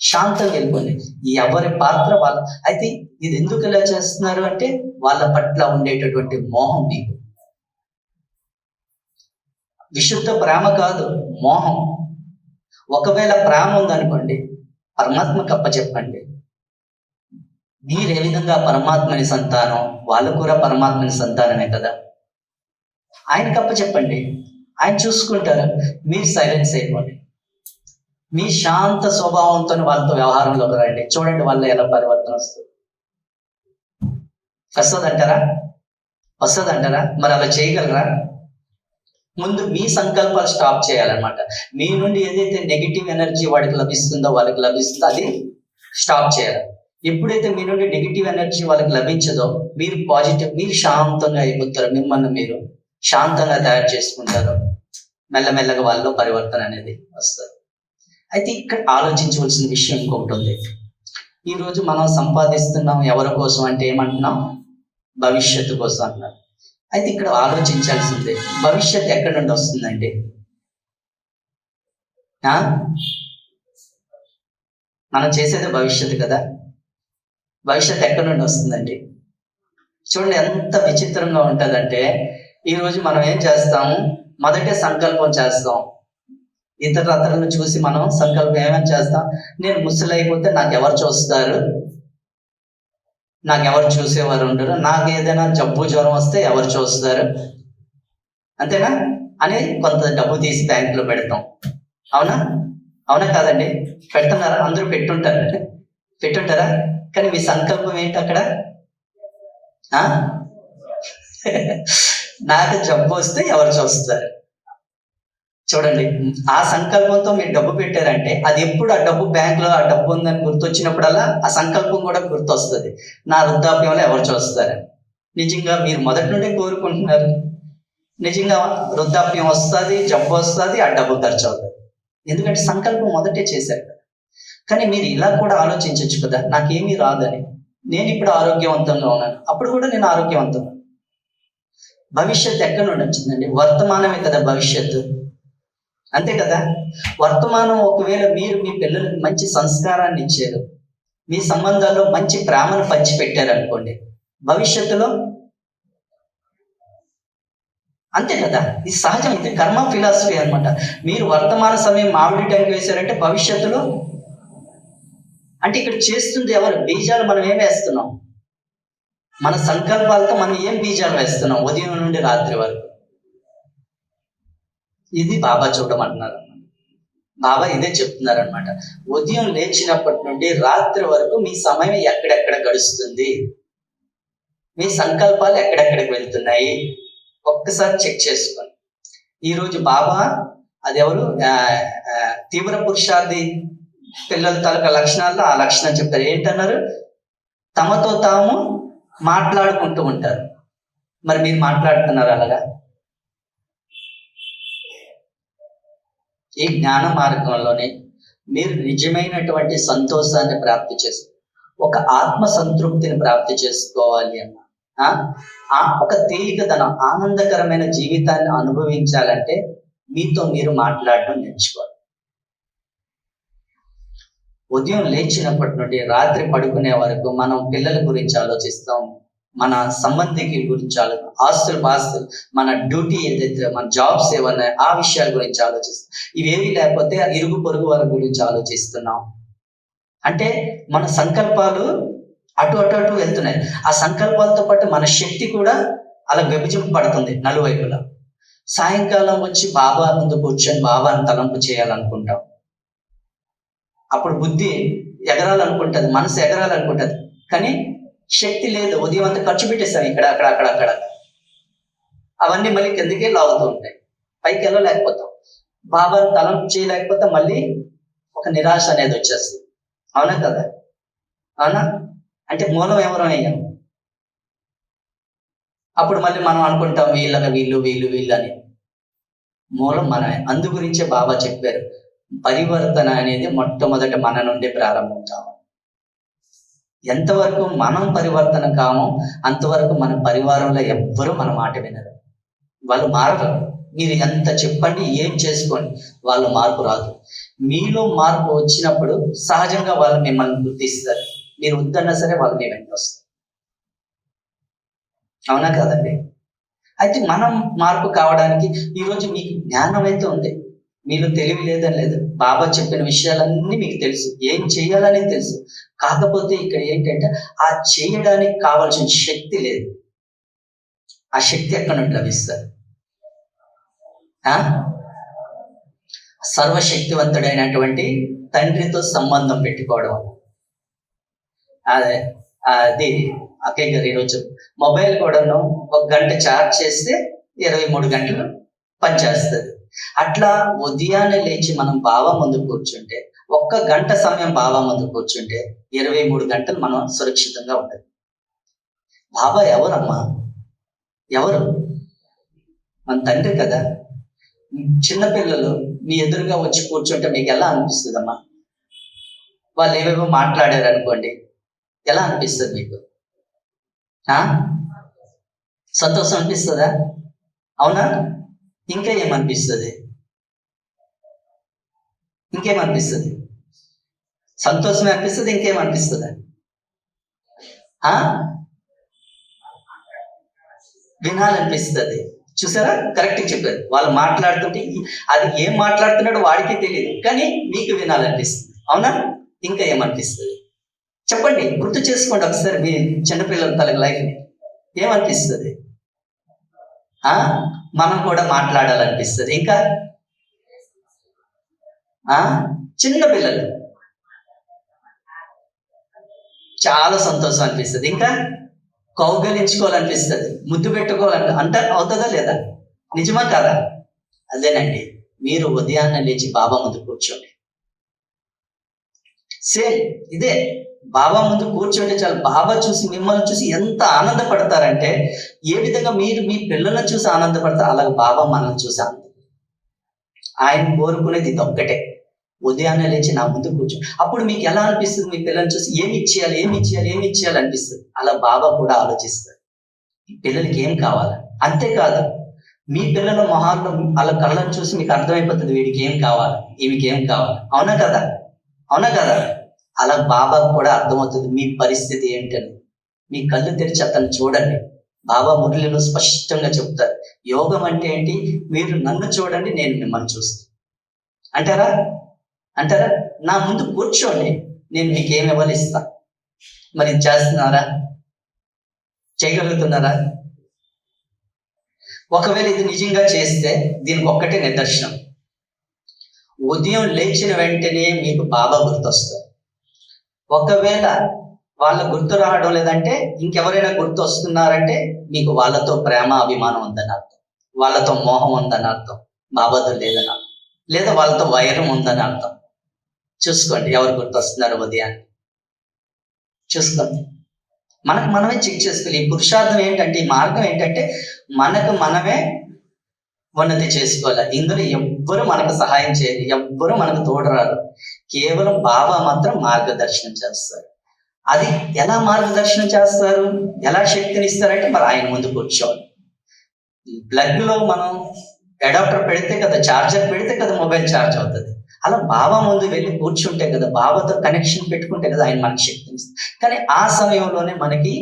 A: శాంతంగా వెళ్ళిపోండి. ఎవరి పాత్ర వాళ్ళ. అయితే ఇది ఎందుకు ఇలా చేస్తున్నారు అంటే వాళ్ళ పట్ల ఉండేటటువంటి మోహం. మీకు విశుద్ధ ప్రేమ కాదు, మోహం. ఒకవేళ ప్రేమ ఉందనుకోండి, పరమాత్మకు అప్పచెప్పండి. మీరు ఏ విధంగా పరమాత్మని సంతానం, వాళ్ళు కూడా పరమాత్మని సంతానమే కదా. ఆయనకి అప్పచెప్పండి, ఆయన చూసుకుంటారు. మీరు సైలెన్స్ అయిపోండి, మీ శాంత స్వభావంతో వాళ్ళతో వ్యవహారంలోకి రండి. చూడండి వాళ్ళు ఎలా పరివర్తన వస్తుంది. వస్తుందంటారా? వస్తుందంటారా? మరి అలా చేయగలరా? ముందు మీ సంకల్పాలు స్టాప్ చేయాలన్నమాట. మీ నుండి ఏదైతే నెగిటివ్ ఎనర్జీ వాళ్ళకి లభిస్తుందో అది స్టాప్ చేయాలి. ఎప్పుడైతే మీ నుండి నెగిటివ్ ఎనర్జీ వాళ్ళకి లభించదో మీరు మీరు శాంతంగా అయిపోతారు. మిమ్మల్ని మీరు శాంతంగా తయారు చేసుకుంటారు. మెల్లమెల్లగా వాళ్ళలో పరివర్తన అనేది వస్తుంది. అయితే ఇక్కడ ఆలోచించవలసిన విషయం ఇంకొకటి ఉంది. ఈరోజు మనం సంపాదిస్తున్నాం ఎవరి కోసం అంటే ఏమంటున్నాం? భవిష్యత్తు కోసం అంటున్నాం. అయితే ఇక్కడ ఆలోచించాల్సిందే, భవిష్యత్తు ఎక్కడి నుండి వస్తుందండి? మనం చేసేది భవిష్యత్తు కదా. భవిష్యత్తు ఎక్కడి నుండి వస్తుందండి? చూడండి ఎంత విచిత్రంగా ఉంటుందంటే, ఈరోజు మనం ఏం చేస్తాము? మొదటే సంకల్పం చేస్తాం. ఇతరులను చూసి మనం సంకల్పం ఏమని చేస్తాం? నేను ముసలైపోతే నాకు ఎవరు చూస్తారు, నాకు ఎవరు చూసేవారు ఉండరు, నాకు ఏదైనా జబ్బు జ్వరం వస్తే ఎవరు చూస్తారు, అంతేనా అని కొంత డబ్బు తీసి బ్యాంకులో పెడతాం. అవునా? అవునా కాదండి? పెడుతున్నారా? అందరూ పెట్టుంటారా? కానీ మీ సంకల్పం ఏంటి అక్కడ? నాకు జబ్బు వస్తే ఎవరు చూస్తారు. చూడండి, ఆ సంకల్పంతో మీరు డబ్బు పెట్టారంటే అది ఎప్పుడు ఆ డబ్బు బ్యాంకులో ఆ డబ్బు ఉందని గుర్తొచ్చినప్పుడల్లా ఆ సంకల్పం కూడా గుర్తొస్తుంది. నా వృద్ధాప్యంలో ఎవరు చూస్తారు. నిజంగా మీరు మొదటి నుండి కోరుకుంటున్నారు, నిజంగా వృద్ధాప్యం వస్తుంది, జబ్బు వస్తుంది, ఆ డబ్బు ఖర్చు అవుతుంది. ఎందుకంటే సంకల్పం మొదటే చేశారు కదా. కానీ మీరు ఇలా కూడా ఆలోచించవచ్చు కదా, నాకేమీ రాదని, నేను ఇప్పుడు ఆరోగ్యవంతంగా ఉన్నాను, అప్పుడు కూడా నేను ఆరోగ్యవంతంగా. భవిష్యత్తు ఎక్కడి నుండి వచ్చిందండి? వర్తమానమే కదా భవిష్యత్తు, అంతే కదా. వర్తమానం ఒకవేళ మీరు మీ పిల్లలకు మంచి సంస్కారాన్ని ఇచ్చారు, మీ సంబంధాల్లో మంచి ప్రేమను పంచిపెట్టారు అనుకోండి, భవిష్యత్తులో అంతే కదా. ఇది సహజం, ఇది కర్మ ఫిలాసఫీ అనమాట. మీరు వర్తమాన సమయం మామిడి టైంకి వేశారంటే భవిష్యత్తులో అంటే ఇక్కడ చేస్తుంది ఎవరు? బీజాలు మనం ఏం వేస్తున్నాం? మన సంకల్పాలతో మనం ఏం బీజాలు వేస్తున్నాం ఉదయం నుండి రాత్రి వరకు? ఇది బాబా చూడమంటున్నారు. బాబా ఇదే చెప్తున్నారు అనమాట. ఉదయం లేచినప్పటి నుండి రాత్రి వరకు మీ సమయం ఎక్కడెక్కడ గడుస్తుంది, మీ సంకల్పాలు ఎక్కడెక్కడికి వెళ్తున్నాయి, ఒక్కసారి చెక్ చేసుకోండి. ఈరోజు బాబా అది ఎవరు తీవ్ర పురుషార్థి పిల్లల తాలూకా లక్షణాల్లో ఆ లక్షణం చెప్తారు. ఏంటన్నారు? తమతో తాము మాట్లాడుకుంటూ ఉంటారు. మరి మీరు మాట్లాడుతున్నారు అలాగా? ఈ జ్ఞాన మార్గంలోనే మీరు నిజమైనటువంటి సంతోషాన్ని ప్రాప్తి చేస్తారు. ఒక ఆత్మ సంతృప్తిని ప్రాప్తి చేసుకోవాలి అన్న ఒక తేలికదనం, ఆనందకరమైన జీవితాన్ని అనుభవించాలంటే మీతో మీరు మాట్లాడడం నేర్చుకోవాలి. ఉదయం లేచినప్పటి నుండి రాత్రి పడుకునే వరకు మనం పిల్లల గురించి ఆలోచిస్తాం, మన సంబంధికుల గురించి ఆస్తులు పాస్తులు, మన డ్యూటీ ఏదైతే మన జాబ్స్ ఏమన్నా ఆ విషయాల గురించి ఆలోచిస్తాం. ఇవేవి లేకపోతే ఇరుగు పొరుగు వారి గురించి ఆలోచిస్తున్నాం. అంటే మన సంకల్పాలు అటు అటు అటు వెళ్తున్నాయి. ఆ సంకల్పాలతో పాటు మన శక్తి కూడా అలా విభజింపబడుతుంది నలువైపులా. సాయంకాలం వచ్చి బాబా ముందు కూర్చొని బాబాను తలంపు చేయాలనుకుంటాం. అప్పుడు బుద్ధి ఎగరాలనుకుంటుంది, మనసు ఎగరాలనుకుంటుంది, కానీ శక్తి లేదు. ఉదయం అంతా ఖర్చు పెట్టేస్తాం ఇక్కడ అక్కడ. అవన్నీ మళ్ళీ కిందకే లాగుతూ ఉంటాయి, పైకి వెళ్ళలేకపోతాం. బాబాను తలంపు చేయలేకపోతే మళ్ళీ ఒక నిరాశ అనేది వచ్చేస్తుంది. అవునా కదా? అవునా? అంటే మూలం ఎవరం అయ్యాం. అప్పుడు మళ్ళీ మనం అనుకుంటాం వీళ్ళు అని. మూలం మనమే. అందు గురించే బాబా చెప్పారు, పరివర్తన అనేది మొట్టమొదట మన నుండి ప్రారంభం కావాలి. ఎంతవరకు మనం పరివర్తన కామో అంతవరకు మన పరివారంలో ఎవ్వరూ మన మాట వినరు. వాళ్ళు మారరు. మీరు ఎంత చెప్పండి, ఏం చేసుకోండి, వాళ్ళు మార్పు రాదు. మీలో మార్పు వచ్చినప్పుడు సహజంగా వాళ్ళు మిమ్మల్ని గుర్తిస్తారు. మీరు వద్దన్నా సరే వాళ్ళు మీ వెంట వస్తారు. అవునా కాదండి? అయితే మనం మార్పు కావడానికి ఈరోజు మీకు జ్ఞానం అయితే ఉంది, మీలో తెలివి లేదని లేదు. బాబా చెప్పిన విషయాలన్నీ మీకు తెలుసు, ఏం చేయాలని తెలుసు. కాకపోతే ఇక్కడ ఏంటంటే ఆ చేయడానికి కావాల్సిన శక్తి లేదు. ఆ శక్తి ఎక్కడ నుండి లభిస్తుంది? సర్వశక్తివంతుడైనటువంటి తండ్రితో సంబంధం పెట్టుకోవడం. అది అక్కయ్య గారు ఈరోజు మొబైల్ కూడాను 1 గంట ఛార్జ్ చేస్తే 23 గంటలు పనిచేస్తుంది. అట్లా ఉదయాన్నే లేచి మనం బాబా ముందు కూర్చుంటే 1 గంట సమయం బాబా ముందు కూర్చుంటే 23 గంటలు మనం సురక్షితంగా ఉంటుంది. బాబా ఎవరమ్మా? ఎవరు? మన తండ్రి కదా. చిన్నపిల్లలు మీ ఎదురుగా వచ్చి కూర్చుంటే మీకు ఎలా అనిపిస్తుందమ్మా? వాళ్ళు ఏవేవో మాట్లాడారు అనుకోండి, ఎలా అనిపిస్తుంది మీకు? సంతోషం అనిపిస్తుందా? అవునా? ఇంకా ఏమనిపిస్తుంది? ఇంకేమనిపిస్తుంది? సంతోషమే అనిపిస్తుంది, ఇంకేమనిపిస్తుందా? వినాలనిపిస్తుంది. చూసారా, కరెక్ట్ చెప్పారు. వాళ్ళు మాట్లాడుతుంటే అది ఏం మాట్లాడుతున్నాడో వాడికి తెలియదు, కానీ మీకు వినాలనిపిస్తుంది. అవునా? ఇంకా ఏమనిపిస్తుంది చెప్పండి, గుర్తు చేసుకోండి ఒకసారి మీ చిన్నపిల్లల తల లైఫ్ని. ఏమనిపిస్తుంది? మనం కూడా మాట్లాడాలనిపిస్తుంది. ఇంకా చిన్న పిల్లలు చాలా సంతోషం అనిపిస్తుంది. ఇంకా కౌగలించుకోవాలనిపిస్తుంది, ముద్దు పెట్టుకోవాలంటే అవుతుందా లేదా? నిజమా కాదా? అదేనండి, మీరు ఉదయాన్నే లేచి బాబా ముందు కూర్చోండి. సేమ్ ఇదే, బాబా ముందు కూర్చోండి చాలు. బాబా చూసి మిమ్మల్ని చూసి ఎంత ఆనందపడతారంటే, ఏ విధంగా మీరు మీ పిల్లలను చూసి ఆనందపడతారు, అలాగే బాబా మనల్ని చూసి ఆనందపడతారు. ఆయన కోరుకునేది ఇది ఒక్కటే, ఉదయాన్నే లేచి నా ముందు కూర్చో. అప్పుడు మీకు ఎలా అనిపిస్తుంది? మీ పిల్లల్ని చూసి ఏమి ఇచ్చేయాలి అనిపిస్తుంది. అలా బాబా కూడా ఆలోచిస్తారు, ఈ పిల్లలకి ఏం కావాలి. అంతేకాదు, మీ పిల్లల మొహాల్లో వాళ్ళ కళ్ళను చూసి మీకు అర్థమైపోతుంది వీడికి ఏం కావాలి, ఈమెకి ఏం కావాలి. అవునా కదా? అలా బాబాకు కూడా అర్థమవుతుంది మీ పరిస్థితి ఏంటని. మీ కళ్ళు తెరిచి అతను చూడండి. బాబా మురళిలో స్పష్టంగా చెప్తారు, యోగం అంటే ఏంటి? మీరు నన్ను చూడండి, నేను మిమ్మల్ని చూస్తాను అంటారా? నా ముందు కూర్చోండి, నేను మీకు ఏమి ఇవ్వలిస్తా. మరి చేస్తున్నారా? చేయగలుగుతున్నారా? ఒకవేళ ఇది నిజంగా చేస్తే దీనికి ఒక్కటే నిదర్శనం, ఉదయం లేచిన వెంటనే మీకు బాబా గుర్తొస్తారు. ఒకవేళ వాళ్ళ గుర్తు రావడం లేదంటే, ఇంకెవరైనా గుర్తు వస్తున్నారంటే మీకు వాళ్ళతో ప్రేమ అభిమానం ఉందని అర్థం, వాళ్ళతో మోహం ఉందని అర్థం, బాబాతో లేదని అర్థం, లేదా వాళ్ళతో వైరం ఉందని అర్థం. చూసుకోండి ఎవరు గుర్తొస్తున్నారు ఉదయాన్ని, చూసుకోండి. మనకు మనమే చెక్ చేసుకోవాలి. ఈ పురుషార్థం ఏంటంటే, ఈ మార్గం ఏంటంటే మనకు మనమే ఉన్నతి చేసుకోవాలి. ఇందులో ఎవ్వరు మనకు సహాయం చేయరు, ఎవ్వరు మనకు తోడరారు. కేవలం బాబా మాత్రం మార్గదర్శనం చేస్తారు. అది ఎలా మార్గదర్శనం చేస్తారు, ఎలా శక్తిని ఇస్తారంటే, మరి ఆయన ముందు కూర్చోవాలి. ప్లగ్ లో మనం అడాప్టర్ పెడితే కదా, చార్జర్ పెడితే కదా మొబైల్ ఛార్జ్ అవుతుంది. అలా బాబా ముందు వెళ్ళి కూర్చుంటే కదా, బాబాతో కనెక్షన్ పెట్టుకుంటే కదా ఆయన మనకి శక్తిని ఇస్తుంది. కానీ ఆ సమయంలోనే మనకి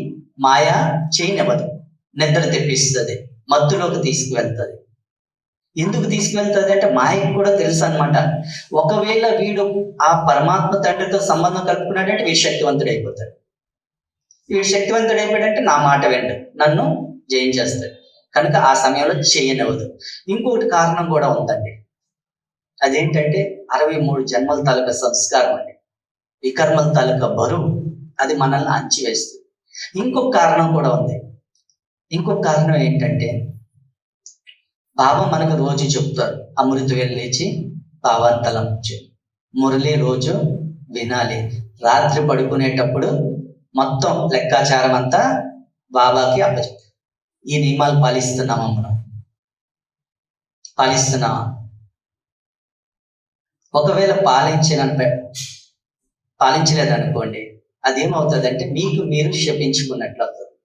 A: మాయా చేయనివ్వదు, నిద్ర తెప్పిస్తుంది, మత్తులోకి తీసుకువెళ్తుంది. ఎందుకు తీసుకువెళ్తుంది అంటే, మాయకు కూడా తెలుసు అనమాట. ఒకవేళ వీడు ఆ పరమాత్మ తండ్రితో సంబంధం కలుపుకున్నాడంటే వీడు శక్తివంతుడు అయిపోతాడు. నా మాట వెంట నన్ను జయించేస్తాడు. కనుక ఆ సమయంలో చేయనివ్వదు. ఇంకొకటి కారణం కూడా ఉందండి, అదేంటంటే 63 జన్మల తాలూకా సంస్కారం అండి, వికర్మల తాలూకా బరువు, అది మనల్ని అంచివేస్తుంది. ఇంకొక కారణం కూడా ఉంది. ఇంకొక కారణం ఏంటంటే, బాబా మనకు రోజు చెప్తారు, అమృతవేళ లేచి బాబాని తలంచు, మురళి రోజు వినాలి, రాత్రి పడుకునేటప్పుడు మొత్తం లెక్కాచారం అంతా బాబాకి అప్పచెప్తారు. ఈ నియమాలు పాలిస్తున్నామా? మనం పాలిస్తున్నామా? ఒకవేళ పాలించలేదనుకోండి, అదేమవుతుందంటే మీకు మీరు శపించుకున్నట్లు అవుతుంది.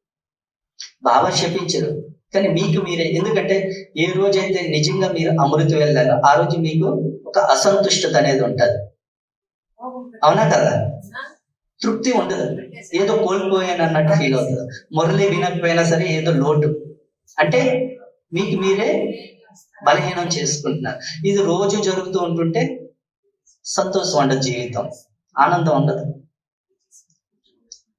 A: బాబా శపించరు, కానీ మీకు మీరే. ఎందుకంటే ఏ రోజైతే నిజంగా మీరు అమృత వెళ్ళారో ఆ రోజు మీకు ఒక అసంతుష్టత అనేది ఉంటుంది. అవునా కదా? తృప్తి ఉండదు, ఏదో కోల్పోయాను అన్నట్టు ఫీల్ అవుతుంది. మురళి వినకపోయినా సరే ఏదో లోటు, అంటే మీకు మీరే బలహీనం చేసుకుంటున్నారు. ఇది రోజు జరుగుతూ ఉంటుంటే సంతోషం ఉండదు, జీవితం ఆనందం ఉండదు.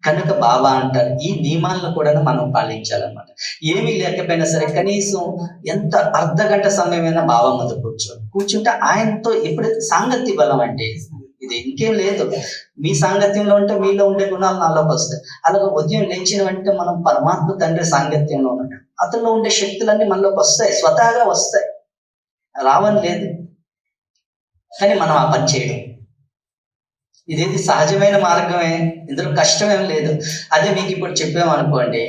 A: కనుక బాబా అంటారు, ఈ నియమాలను కూడా మనం పాలించాలన్నమాట. ఏమీ లేకపోయినా సరే కనీసం ఎంత అర్ధగంట సమయమైనా బాబా ముందు కూర్చుంటే ఆయనతో ఎప్పుడైతే సాంగత్య బలం అంటే ఇది ఇంకేం లేదు. మీ సాంగత్యంలో ఉంటే మీలో ఉండే గుణాలు నాలోకి వస్తాయి. అలాగే ఉదయం లేచిన వెంటనే మనం పరమాత్మ తండ్రి సాంగత్యంలో ఉన్నాం, అతనిలో ఉండే శక్తులన్నీ మనలోకి వస్తాయి, స్వతహాగా వస్తాయి, రావని లేదు. కానీ మనం ఆ పని చేయడం, ఇదేది సహజమైన మార్గమే, ఇందులో కష్టమేం లేదు. అదే మీకు ఇప్పుడు చెప్పామనుకోండి,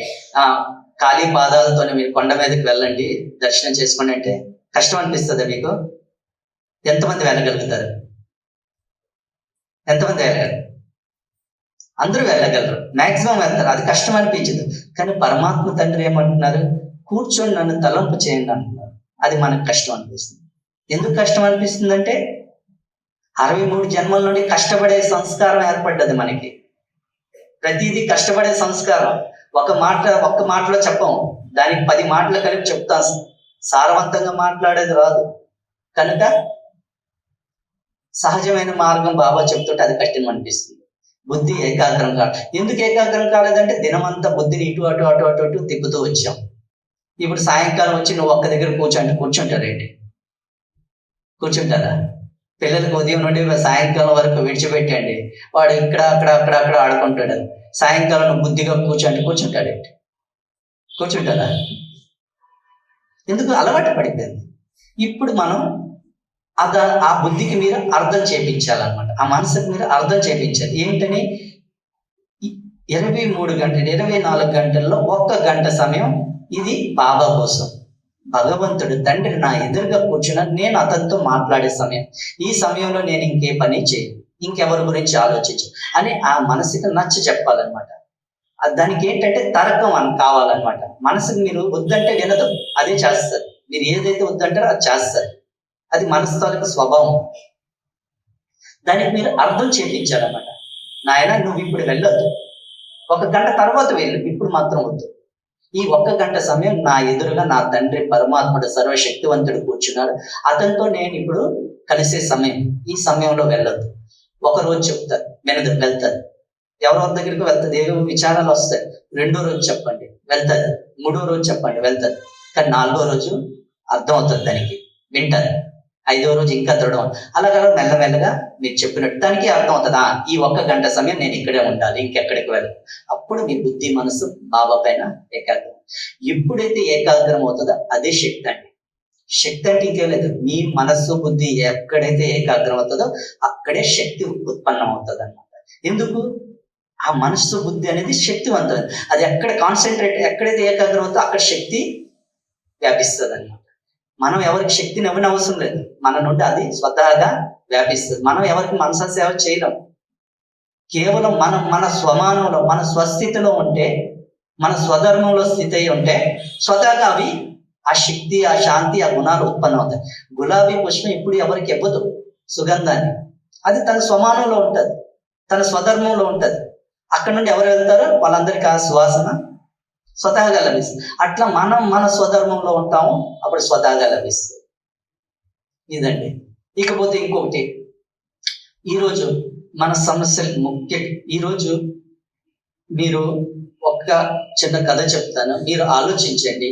A: ఖాళీ పాదాలతో మీరు కొండ మీదకి వెళ్ళండి, దర్శనం చేసుకోండి అంటే కష్టం అనిపిస్తుందా మీకు? ఎంతమంది వెళ్ళగలుగుతారు? ఎంతమంది వెళ్ళగలరు? అందరూ వెళ్ళగలరు, మాక్సిమం వెళ్తారు, అది కష్టం అనిపించదు. కానీ పరమాత్మ తండ్రి ఏమంటున్నారు? కూర్చొని నన్ను తలంపు చేయండి అంటున్నారు. అది మనకు కష్టం అనిపిస్తుంది. ఎందుకు కష్టం అనిపిస్తుందంటే 63 జన్మల నుండి కష్టపడే సంస్కారం ఏర్పడ్డది మనకి. ప్రతిదీ కష్టపడే సంస్కారం. ఒక్క మాటలో చెప్పం, దానికి 10 మాటలు కలిపి చెప్తాం. సారవంతంగా మాట్లాడేది రాదు. కనుక సహజమైన మార్గం బాబా చెప్తుంటే అది కష్టం అనిపిస్తుంది. బుద్ధి ఏకాగ్రం కాదు. ఎందుకు ఏకాగ్రం కాలేదంటే దినమంతా బుద్ధిని ఇటు అటు అటు అటు అటు తిప్పుతూ వచ్చాం. ఇప్పుడు సాయంకాలం వచ్చి నువ్వు ఒక్క దగ్గర కూర్చుంటారేంటి? కూర్చుంటారా? పిల్లలకు ఉదయం నుండి సాయంకాలం వరకు విడిచిపెట్టండి, వాడు ఇక్కడ అక్కడ అక్కడ అక్కడ ఆడుకుంటాడు. సాయంకాలం బుద్ధిగా కూర్చుంటాడేంటి? కూర్చుంటారా? ఎందుకు? అలవాటు పడిపోయింది. ఇప్పుడు మనం ఆ బుద్ధికి మీరు అర్థం చేయించాలన్నమాట, ఆ మనసుకు మీరు అర్థం చేయించాలి. ఏంటని? 23 గంటలు 24 గంటల్లో 1 గంట సమయం ఇది బాబా కోసం. భగవంతుడు తండ్రి నా ఎదురుగా కూర్చున్నా, నేను అతనితో మాట్లాడే సమయం. ఈ సమయంలో నేను ఇంకే పని చేయను, ఇంకెవరి గురించి ఆలోచించు అని ఆ మనసుకి నచ్చ చెప్పాలన్నమాట. దానికి ఏంటంటే తర్కం అని కావాలన్నమాట. మనసుకు మీరు వద్దంటే వినదు, అదే చేస్తారు. మీరు ఏదైతే వద్దంటారో అది చేస్తారు. అది మనసు తాలూకు స్వభావం. దానికి మీరు అర్థం చేయించాలన్నమాట. నాయన నువ్వు ఇప్పుడు వెళ్ళొద్దు, 1 గంట తర్వాత వెళ్ళు, ఇప్పుడు మాత్రం వద్దు. ఈ 1 గంట సమయం నా ఎదురుగా నా తండ్రి పరమాత్ముడు సర్వశక్తివంతుడు కూర్చున్నాడు, అతనితో నేను ఇప్పుడు కలిసే సమయం. ఈ సమయంలో వెళ్ళొద్దు. 1 రోజు చెప్తారు, వినదు, వెళ్తారు. ఎవరో దగ్గరికి వెళ్తుంది, ఏవో విచారాలు వస్తాయి. 2వ రోజు చెప్పండి, వెళ్తారు. 3వ రోజు చెప్పండి, వెళ్తారు. కానీ 4వ రోజు అర్థం అవుతుంది, దానికి వింటారు. 5వ రోజు ఇంకా దృఢం. అలాగే మెల్లమెల్లగా మీరు చెప్పినట్టు దానికి అర్థం అవుతుంది. ఈ 1 గంట సమయం నేను ఇక్కడే ఉండాలి, ఇంకెక్కడికి వెళ్ళదు. అప్పుడు మీ బుద్ధి మనసు బాబా పైన ఏకాగ్రం. ఎప్పుడైతే ఏకాగ్రం అవుతుందో అదే శక్తి అండి. శక్తి అంటే ఇంకేం లేదు, మీ మనస్సు బుద్ధి ఎక్కడైతే ఏకాగ్రం అవుతుందో అక్కడే శక్తి ఉత్పన్నం అవుతుంది అన్నమాట. ఎందుకు? ఆ మనస్సు బుద్ధి అనేది శక్తివంతమైనది. అది ఎక్కడైతే ఏకాగ్రం అవుతుందో అక్కడ శక్తి వ్యాపిస్తుంది అన్నమాట. మనం ఎవరికి శక్తిని ఇవ్వని అవసరం లేదు, మన నుండి అది స్వతహాగా వ్యాపిస్తుంది. మనం ఎవరికి మనసా సేవ చేయలేం. కేవలం మనం మన స్వమానంలో, మన స్వస్థితిలో ఉంటే, మన స్వధర్మంలో స్థితి అయి ఉంటే స్వతహాగా అవి ఆ శక్తి, ఆ శాంతి, ఆ గుణాలు ఉత్పన్నం అవుతాయి. గులాబీ పుష్పం ఇప్పుడు ఎవరికి ఇవ్వదు సుగంధాన్ని, అది తన స్వమానంలో ఉంటుంది, తన స్వధర్మంలో ఉంటుంది. అక్కడ నుండి ఎవరు వెళ్తారో వాళ్ళందరికీ ఆ సువాసన స్వతహాగా లభిస్తుంది. అట్లా మనం మన స్వధర్మంలో ఉంటాము, అప్పుడు స్వతహాగా లభిస్తుంది. ఇదండి. ఇకపోతే ఇంకొకటి, ఈరోజు మన సమస్యలకు ముఖ్య, ఈరోజు మీరు ఒక్క చిన్న కథ చెప్తాను, మీరు ఆలోచించండి.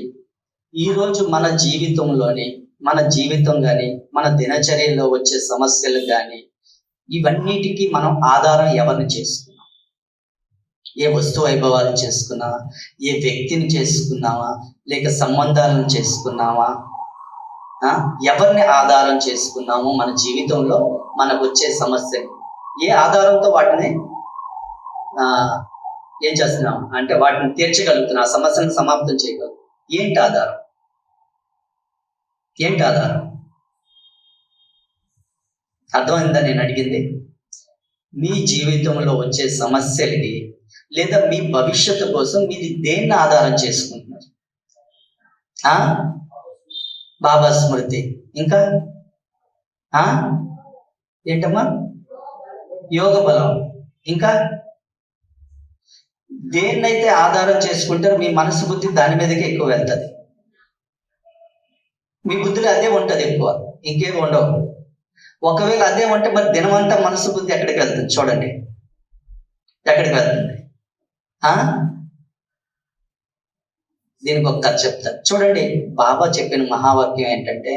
A: ఈరోజు మన జీవితంలోని, మన జీవితం కానీ, మన దినచర్యలో వచ్చే సమస్యలు కానీ, ఇవన్నిటికీ మనం ఆధారం ఎవరిని చేసుకున్నాం? ఏ వస్తు వైభవాలు చేసుకున్నావా, ఏ వ్యక్తిని చేసుకున్నావా, లేక సంబంధాలను చేసుకున్నావా, ఎవరిని ఆధారం చేసుకున్నాము? మన జీవితంలో మనకు వచ్చే సమస్యలు ఏ ఆధారంతో వాటిని ఏం చేస్తున్నాం అంటే వాటిని తీర్చగలుగుతున్నాం, ఆ సమస్యను సమాప్తం చేయగలుగుతాం. ఏంటి ఆధారం? ఏంటి ఆధారం? అర్థమైందా నేను అడిగింది? మీ జీవితంలో వచ్చే సమస్యలకి లేదా మీ భవిష్యత్తు కోసం మీరు దేన్ని ఆధారం చేసుకుంటున్నారు? బాబా స్మృతి, ఇంకా ఏంటమ్మా? యోగ బలం, ఇంకా దేన్నైతే ఆధారం చేసుకుంటారో మీ మనసు బుద్ధి దాని మీదకి ఎక్కువ వెళ్తుంది. మీ బుద్ధిలో అదే ఉంటుంది ఎక్కువ, ఇంకేమి ఉండవు. ఒకవేళ అదే ఉంటే మరి దినమంతా మనసు బుద్ధి ఎక్కడికి వెళ్తుంది? చూడండి, ఎక్కడికి వెళ్తుంది? దీనికి ఒక కథ చెప్తాను చూడండి. బాబా చెప్పిన మహావాక్యం ఏంటంటే,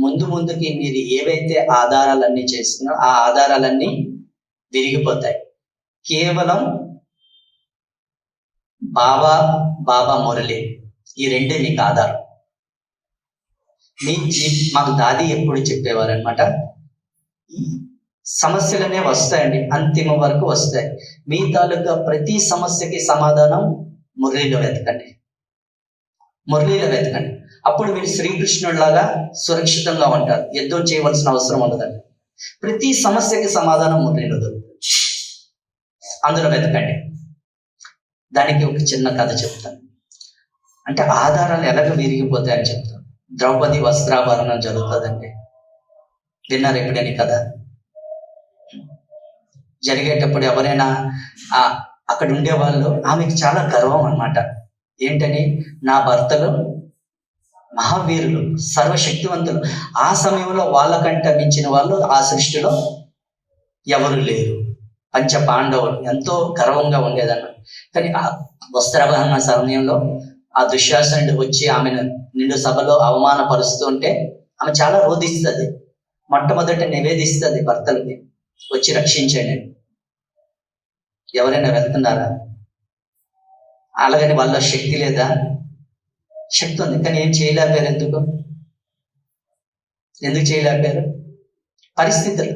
A: ముందుకి మీరు ఏవైతే ఆధారాలన్నీ చేసుకున్నారో ఆ ఆధారాలన్నీ విరిగిపోతాయి. కేవలం బాబా బాబా మురళి ఈ రెండే మీకు ఆధారం. మాకు దాది ఎప్పుడు చెప్పేవారు అనమాట, ఈ సమస్యలనే వస్తాయండి, అంతిమ వరకు వస్తాయి. మీ తాలూకా ప్రతి సమస్యకి సమాధానం మురళిలో వెతకండి, మురళిలో వెతకండి. అప్పుడు మీరు శ్రీకృష్ణుడిలాగా సురక్షితంగా ఉంటారు, యుద్ధం చేయవలసిన అవసరం ఉండదండి. ప్రతి సమస్యకి సమాధానం మురళిలో దొరుకుతుంది, అందులో వెతకండి. దానికి ఒక చిన్న కథ చెప్తాను. అంటే ఆధారాలు ఎలాగ విరిగిపోతాయని చెప్తాను. ద్రౌపది వస్త్రాభరణం జరుగుతుందండి, విన్నారు ఎప్పుడైనా కదా? జరిగేటప్పుడు ఎవరైనా అక్కడ ఉండేవాళ్ళు, ఆమెకు చాలా గర్వం అన్నమాట. ఏంటని, నా భర్తలు మహావీరులు, సర్వశక్తివంతులు, ఆ సమయంలో వాళ్ళకంటే మించిన వాళ్ళు ఆ సృష్టిలో ఎవరు లేరు, పంచ పాండవులు, ఎంతో గర్వంగా ఉండేదన్న. కానీ ఆ వస్త్రాభరణ సమయంలో ఆ దుశ్శాసనుడు వచ్చి ఆమెను నిండు సభలో అవమానపరుస్తూ ఉంటే ఆమె చాలా రోధిస్తుంది. మొట్టమొదట నివేదిస్తుంది భర్తలకి, వచ్చి రక్షించండి. ఎవరైనా వెళ్తున్నారా? అలాగని వాళ్ళ శక్తి లేదా? శక్తి ఉంది, కానీ ఏం చేయలేకపోయారు. ఎందుకు చేయలేకపోయారు? పరిస్థితులు,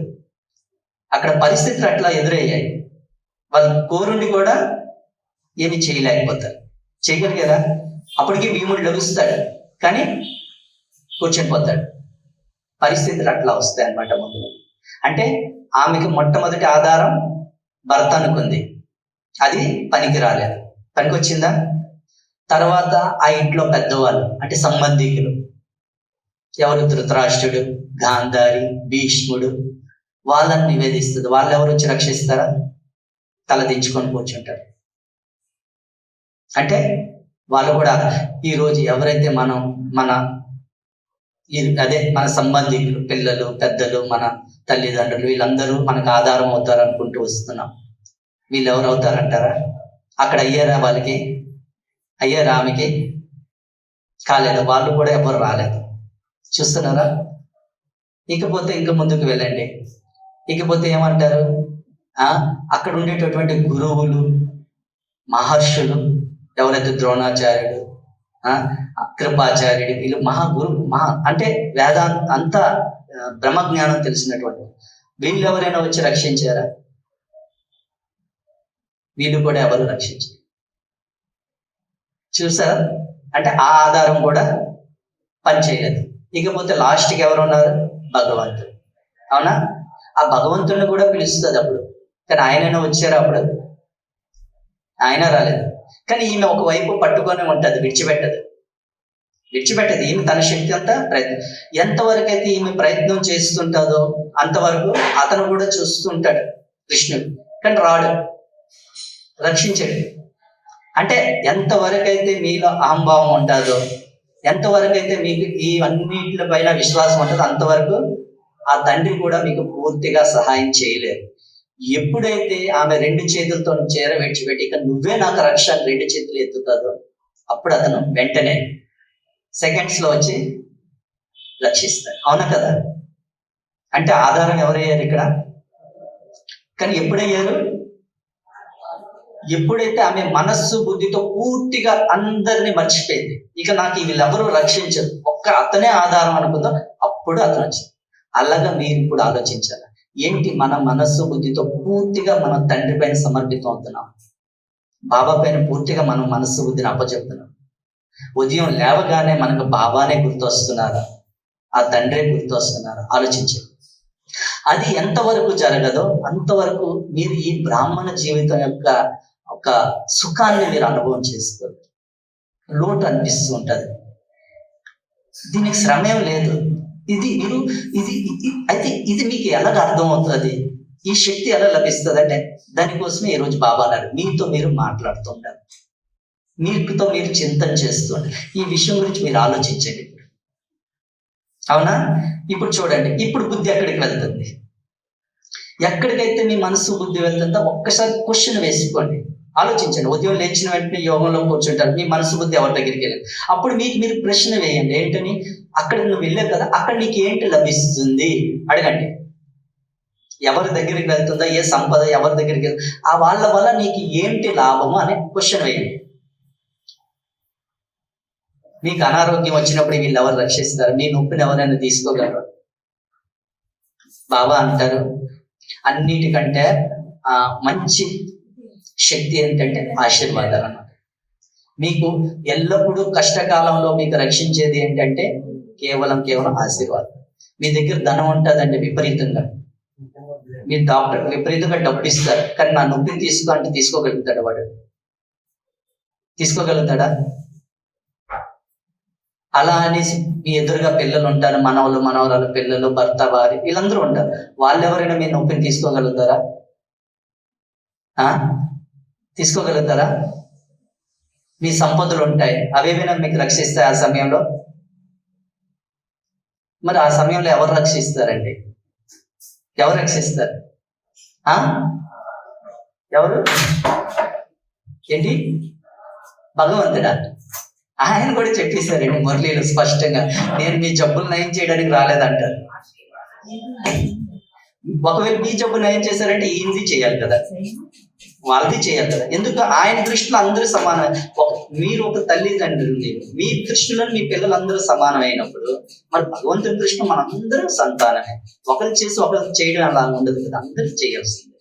A: అక్కడ పరిస్థితులు అట్లా ఎదురయ్యాయి. వాళ్ళు కోరుండి కూడా ఏమి చేయలేకపోతారు. చేయగలిగారా? అప్పటికి భీముడు లభిస్తాడు, కానీ కూర్చొని పోతాడు. పరిస్థితులు అట్లా వస్తాయి అన్నమాట ముందు. అంటే ఆమెకి మొట్టమొదటి ఆధారం భర్త అనుకుంది, అది పనికి రాలేదు. పనికి వచ్చిందా? తర్వాత ఆ ఇంట్లో పెద్దవాళ్ళు అంటే సంబంధికులు, ఎవరు? ధృతరాష్ట్రుడు, గాంధారి, భీష్ముడు, వాళ్ళని నివేదిస్తుంది. వాళ్ళు ఎవరు వచ్చి రక్షిస్తారా? తలదించుకొని కూర్చుంటారు. అంటే వాళ్ళు కూడా ఈరోజు ఎవరైతే మన సంబంధికులు, పిల్లలు, పెద్దలు, మన తల్లిదండ్రులు, వీళ్ళందరూ మనకు ఆధారం అవుతారు అనుకుంటూ వస్తున్నాం. వీళ్ళు ఎవరు అవుతారంటారా? అక్కడ అయ్యారా? వాళ్ళకి అయ్యారా? ఆమెకి కాలేదు, వాళ్ళు కూడా ఎవరు రాలేదు. చూస్తున్నారా? ఇకపోతే ఇంకా ముందుకు వెళ్ళండి. ఇకపోతే ఏమంటారు? అక్కడ ఉండేటటువంటి గురువులు, మహర్షులు, ఎవరైతే ద్రోణాచార్యుడు, కృపాచార్యుడు, వీళ్ళు అంటే అంతా బ్రహ్మజ్ఞానం తెలిసినటువంటి వీళ్ళు ఎవరైనా వచ్చి రక్షించారా? వీళ్ళు కూడా ఎవరు రక్షించారు. చూసారా? అంటే ఆ ఆధారం కూడా పనిచేయలేదు. ఇకపోతే లాస్ట్కి ఎవరు ఉన్నారు? భగవంతుడు. అవునా? ఆ భగవంతుడిని కూడా పిలుస్తుంది అప్పుడు, కానీ ఆయనైనా వచ్చారు అప్పుడు? ఆయన రాలేదు. కానీ ఈమె ఒకవైపు పట్టుకొని ఉంటుంది, విడిచిపెట్టదు. ఈమె తన శక్తి అంతా ప్రయత్నం, ఎంతవరకు అయితే ఈమె ప్రయత్నం చేస్తుంటుందో అంతవరకు అతను కూడా చూస్తుంటాడు కృష్ణుడు, కానీ రాడు, రక్షించాడు. అంటే ఎంతవరకు అయితే మీలో అహంభావం ఉంటుందో, ఎంతవరకు అయితే మీకు ఈ అన్నిటి పైన విశ్వాసం ఉంటుందో అంతవరకు ఆ తండ్రి కూడా మీకు పూర్తిగా సహాయం చేయలేరు. ఎప్పుడైతే ఆమె రెండు చేతులతో చేర విడిచిపెట్టి ఇక నువ్వే నాకు రక్ష రెండు చేతులు ఎత్తుతుందో అప్పుడు అతను వెంటనే సెకండ్స్ లో వచ్చి రక్షిస్తాడు. అవునా కదా? అంటే ఆధారం ఎవరయ్యారు ఇక్కడ? కానీ ఎప్పుడయ్యారు? ఎప్పుడైతే ఆమె మనస్సు బుద్ధితో పూర్తిగా అందరినీ మర్చిపోయింది, ఇక నాకు వీళ్ళెవరూ రక్షించరు, ఒక్క అతనే ఆధారం అనుకుందో అప్పుడు అతను వచ్చింది. అలాగా మీరు ఇప్పుడు ఆలోచించాలి. ఏంటి? మన మనస్సు బుద్ధితో పూర్తిగా మనం తండ్రి పైన సమర్పితం అవుతున్నాం, బాబా పైన పూర్తిగా మనం మనస్సు బుద్ధిని అప్పచెప్తున్నాం. ఉదయం లేవగానే మనకు బాబానే గుర్తొస్తున్నారా? ఆ తండ్రే గుర్తొస్తున్నారా? ఆలోచించండి. అది ఎంతవరకు జరగదో అంతవరకు మీరు ఈ బ్రాహ్మణ జీవితం యొక్క ఒక సుఖాన్ని మీరు అనుభవం చేసుకోరు. లోటు అనిపిస్తూ ఉంటుంది. దీనికి శ్రమేం లేదు. ఇది అయితే ఇది మీకు ఎలాగ అర్థం అవుతుంది? ఈ శక్తి ఎలా లభిస్తుంది అంటే దానికోసమే ఈరోజు బాబా అన్నాడు, మీతో మీరు మాట్లాడుతుంటారు, మీతో మీరు చింతన చేస్తుంటారు. ఈ విషయం గురించి మీరు ఆలోచించండి. అవునా? ఇప్పుడు చూడండి, ఇప్పుడు బుద్ధి ఎక్కడికి వెళ్తుంది? ఎక్కడికైతే మీ మనసు బుద్ధి వెళ్తుందో ఒక్కసారి క్వశ్చన్ వేసుకోండి, ఆలోచించండి. ఉదయం లేచిన వెంటనే యోగంలో కూర్చుంటారు, మీ మనసు బుద్ధి ఎవరి దగ్గరికి వెళ్ళండి. అప్పుడు మీరు ప్రశ్న వేయండి, ఏంటని? అక్కడ నువ్వు వెళ్ళావు కదా, అక్కడ నీకు ఏంటి లభిస్తుంది అడగండి. ఎవరి దగ్గరికి వెళ్తుందో, ఏ సంపద ఎవరి దగ్గరికి ఆ వాళ్ళ వల్ల నీకు ఏంటి లాభము అనే క్వశ్చన్ వేయండి. మీకు అనారోగ్యం వచ్చినప్పుడు వీళ్ళు ఎవరు రక్షిస్తారు? మీ నొప్పిని ఎవరైనా తీసుకోగలరు? బాబా అంటారు అన్నిటికంటే మంచి శక్తి ఏంటంటే ఆశీర్వాదాలు అన్నమాట. మీకు ఎల్లప్పుడూ కష్టకాలంలో మీకు రక్షించేది ఏంటంటే కేవలం ఆశీర్వాదం. మీ దగ్గర ధనం ఉంటుందండి విపరీతంగా, మీరు డాక్టర్ విపరీతంగా డబ్బు ఇస్తారు, కానీ నా నొప్పిని తీసుకో అంటే తీసుకోగలుగుతాడు వాడు? తీసుకోగలుగుతాడా? అలా అనేసి మీ ఎదురుగా పిల్లలు ఉంటారు, మనవరాలు పిల్లలు, భర్త, భార్య, వీళ్ళందరూ ఉంటారు. వాళ్ళు ఎవరైనా మీ నొప్పిని తీసుకోగలుగుతారా? తీసుకోగలుగుతారా? మీ సంపదలు ఉంటాయి, అవేమైనా మీకు రక్షిస్తాయి ఆ సమయంలో? మరి ఆ సమయంలో ఎవరు రక్షిస్తారండి? ఎవరు రక్షిస్తారు? ఎవరు? ఏంటి? భగవంతుడా? ఆయన కూడా చెప్పేశారండి మురళీలు స్పష్టంగా, నేను మీ జబ్బులు నయం చేయడానికి రాలేదంటారు. ఒకవేళ మీ జబ్బు నయం చేశారంటే ఈయనది చేయాలి కదా, వాళ్ళది చేయాలి కదా. ఎందుకు? ఆయన దృష్టిలో అందరూ సమానం. మీరు ఒక తల్లిదండ్రులు, మీ దృష్టిలో మీ పిల్లలందరూ సమానమైనప్పుడు మరి భగవంతుని దృష్టిలో మనందరూ సంతానమే. ఒకరు చేసి ఒకరు చేయడం అలా ఉండదు కదా, అందరూ చేయాల్సిందే.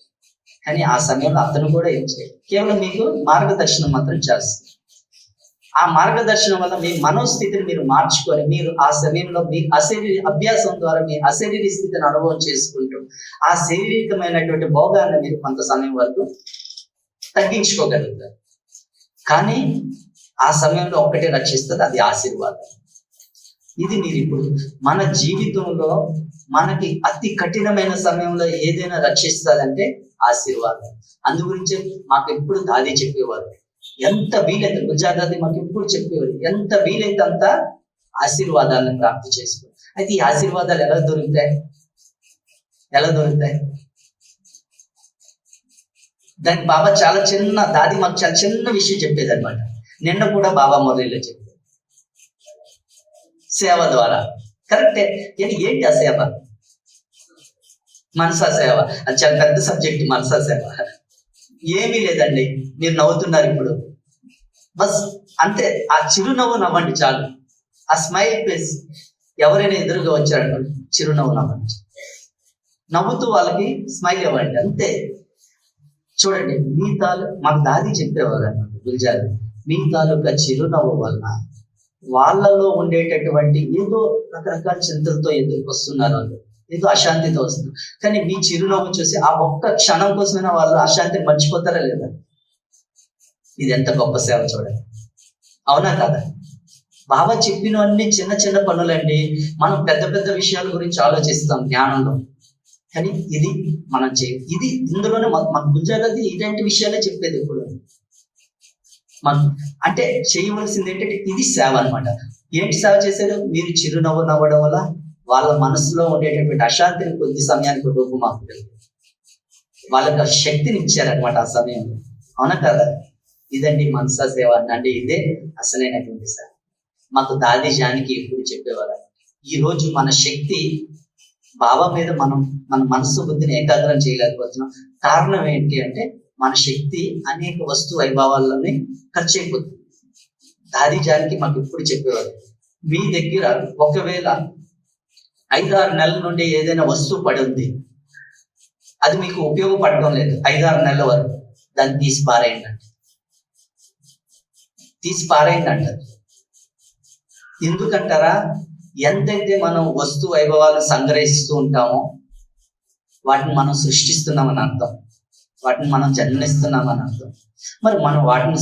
A: కానీ ఆ సమయంలో అతను కూడా ఏం చేయాలి? కేవలం మీకు మార్గదర్శనం మాత్రం చేస్తుంది. ఆ మార్గదర్శనం వల్ల మీ మనోస్థితిని మీరు మార్చుకొని, మీరు ఆ సమయంలో మీ అభ్యాసం ద్వారా మీ అశరీర స్థితిని అనుభవం చేసుకుంటూ ఆ శారీరకమైనటువంటి భోగాన్ని మీరు కొంత సమయం వరకు తగ్గించుకోగలుగుతారు. కానీ ఆ సమయంలో ఒక్కటే రక్షిస్తుంది, అది ఆశీర్వాదం. ఇది మీరు ఇప్పుడు మన జీవితంలో మనకి అతి కఠినమైన సమయంలో ఏదైనా రక్షిస్తుందంటే ఆశీర్వాదం. అందుగురించే మాకు ఎప్పుడు దాది చెప్పేవారు, ఎంత వీలైతే గుజరాత్ మాకు ఎప్పుడు చెప్పేవారు, ఎంత వీలైతే అంత ఆశీర్వాదాలను ప్రాప్తి చేసుకో. అయితే ఈ ఆశీర్వాదాలు ఎలా దొరుకుతాయి? దానికి బాబా చాలా చిన్న దాది మాకు చాలా చిన్న విషయం చెప్పేది అనమాట. నిన్న కూడా బాబా మురళిలో చెప్పేది సేవ ద్వారా. కరెక్టే, ఏంటి ఆ సేవ? మనసా సేవ. అది చాలా పెద్ద సబ్జెక్ట్. మనసా సేవ ఏమీ లేదండి, మీరు నవ్వుతున్నారు ఇప్పుడు, బస్ అంతే. ఆ చిరునవ్వు నవ్వండి చాలు. ఆ స్మైల్ ప్లీజ్. ఎవరైనా ఎదురుగా వచ్చారనుకోండి, చిరునవ్వు నవ్వండి, నవ్వుతూ వాళ్ళకి స్మైల్ ఇవ్వండి, అంతే. చూడండి, మీ మాకు దాది చెప్పేవారు అన్నమాట గుల్జారు, మీ తాలూకా చిరునవ్వు వలన వాళ్ళలో ఉండేటటువంటి ఏదో రకరకాల చింతలతో ఎదురుకు వస్తున్నారు, వాళ్ళు ఏదో అశాంతితో వస్తున్నారు, కానీ మీ చిరునవ్వు చూసి ఆ ఒక్క క్షణం కోసమైనా వాళ్ళు అశాంతిని మర్చిపోతారా లేదా? ఇది ఎంత గొప్ప సేవ చూడండి, అవునా కదా? బాబా చెప్పినవన్నీ చిన్న చిన్న పనులండి. మనం పెద్ద పెద్ద విషయాల గురించి ఆలోచిస్తాం జ్ఞానంలో, కానీ ఇది మనం ఇది ఇందులోనే మన గుజరాత్ ఇలాంటి విషయాలే చెప్పేది ఎప్పుడు. అంటే చేయవలసింది ఏంటంటే ఇది సేవ అనమాట. ఏంటి సేవ చేశారు? మీరు చిరునవ్వు నవ్వడం వల్ల వాళ్ళ మనసులో ఉండేటటువంటి అశాంతిని కొద్ది సమయానికి రూపుమాపుతారు, వాళ్ళకి ఆ శక్తిని ఇచ్చారనమాట ఆ సమయంలో, అవునా కదా? ఇదండి మనసా సేవ అంటే, ఇదే అసలైనటువంటి సేవ. మాకు దాది జానికి ఎప్పుడు చెప్పేవారు, ఈ రోజు మన శక్తి బాబా మీద మన మనస్సు బుద్ధిని ఏకాగ్రం చేయలేకపోతున్నాం. కారణం ఏంటి అంటే మన శక్తి అనేక వస్తు వైభవాలని ఖర్చు అయిపోతుంది. దాది జానికి మాకు ఎప్పుడు చెప్పేవారు, మీ దగ్గర ఒకవేళ 5-6 నెలల నుండి ఏదైనా వస్తువు పడి ఉంది, అది మీకు ఉపయోగపడడం లేదు 5-6 నెలల వరకు, దాన్ని తీసి పారేయండి అంటారు. ఎందుకంటారా? ఎంతైతే మనం వస్తు వైభవాలను సంగ్రహిస్తూ ఉంటామో వాటిని మనం సృష్టిస్తున్నామని అర్థం, వాటిని మనం జన్మిస్తున్నామని అర్థం. మరి మనం వాటిని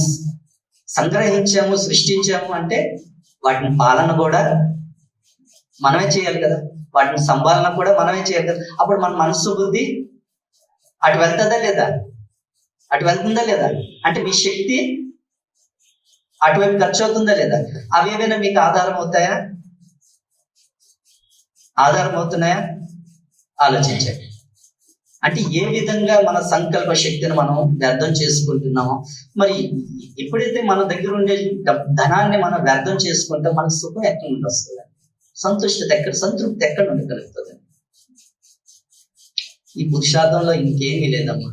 A: సంగ్రహించాము, సృష్టించాము అంటే వాటిని పాలన కూడా మనమే చేయాలి కదా, వాటిని సంభాలన కూడా మనమే చేయాలి కదా. అప్పుడు మన మనస్సు బుద్ధి అటు వెళ్తుందా లేదా? అటు వెళ్తుందా లేదా? అంటే మీ శక్తి అటువైపు ఖర్చు అవుతుందా లేదా? అవి ఏమైనా మీకు ఆధారం అవుతాయా? ఆధారం అవుతున్నాయా? ఆలోచించండి. అంటే ఏ విధంగా మన సంకల్ప శక్తిని మనం వ్యర్థం చేసుకుంటున్నామో, మరి ఎప్పుడైతే మన దగ్గర ఉండే ధనాన్ని మనం వ్యర్థం చేసుకుంటే మనకు సుఖం ఎక్కడి నుండి వస్తుంది? సంతృప్తి ఎక్కడ నుండి కలుగుతుంది? ఈ పురుషార్థంలో ఇంకేమీ లేదమ్మా.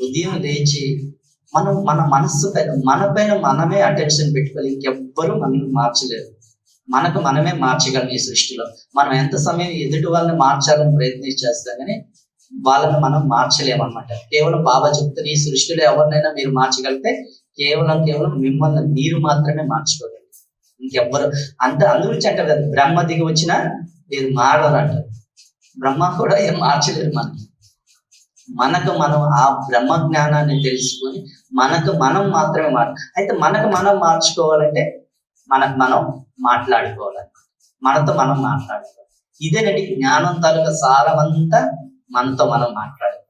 A: ఉదయం లేచి మనం మన మనస్సు పైన మన పైన మనమే అటెన్షన్ పెట్టుకోవాలి. ఇంకెవ్వరూ మనల్ని మార్చలేరు. మనకు మనమే మార్చగలం ఈ సృష్టిలో. మనం ఎంత సమయం ఎదుటి వాళ్ళని మార్చాలని ప్రయత్నించేస్తాం కానీ వాళ్ళని మనం మార్చలేమన్నమాట. కేవలం బాబా చెప్తారు, ఈ సృష్టిలో ఎవరినైనా మీరు మార్చగలిగితే కేవలం మిమ్మల్ని మీరు మాత్రమే మార్చుకోగలరు. ఇంకెవ్వరు అందుగురించి అంటారు కదా, బ్రహ్మ దిగి వచ్చినా మీరు మారరు అంటారు. బ్రహ్మ కూడా ఏం మార్చలేరు మనకు మనం ఆ బ్రహ్మ జ్ఞానాన్ని తెలుసుకొని మనకు మనం మాత్రమే అయితే మనకు మనం మార్చుకోవాలంటే మనకు మనం మాట్లాడుకోవాలి. మనతో మనం మాట్లాడుకోవాలి. ఇదేనండి జ్ఞానం తాలూకా సారమంతా మనతో మనం మాట్లాడుకోవాలి.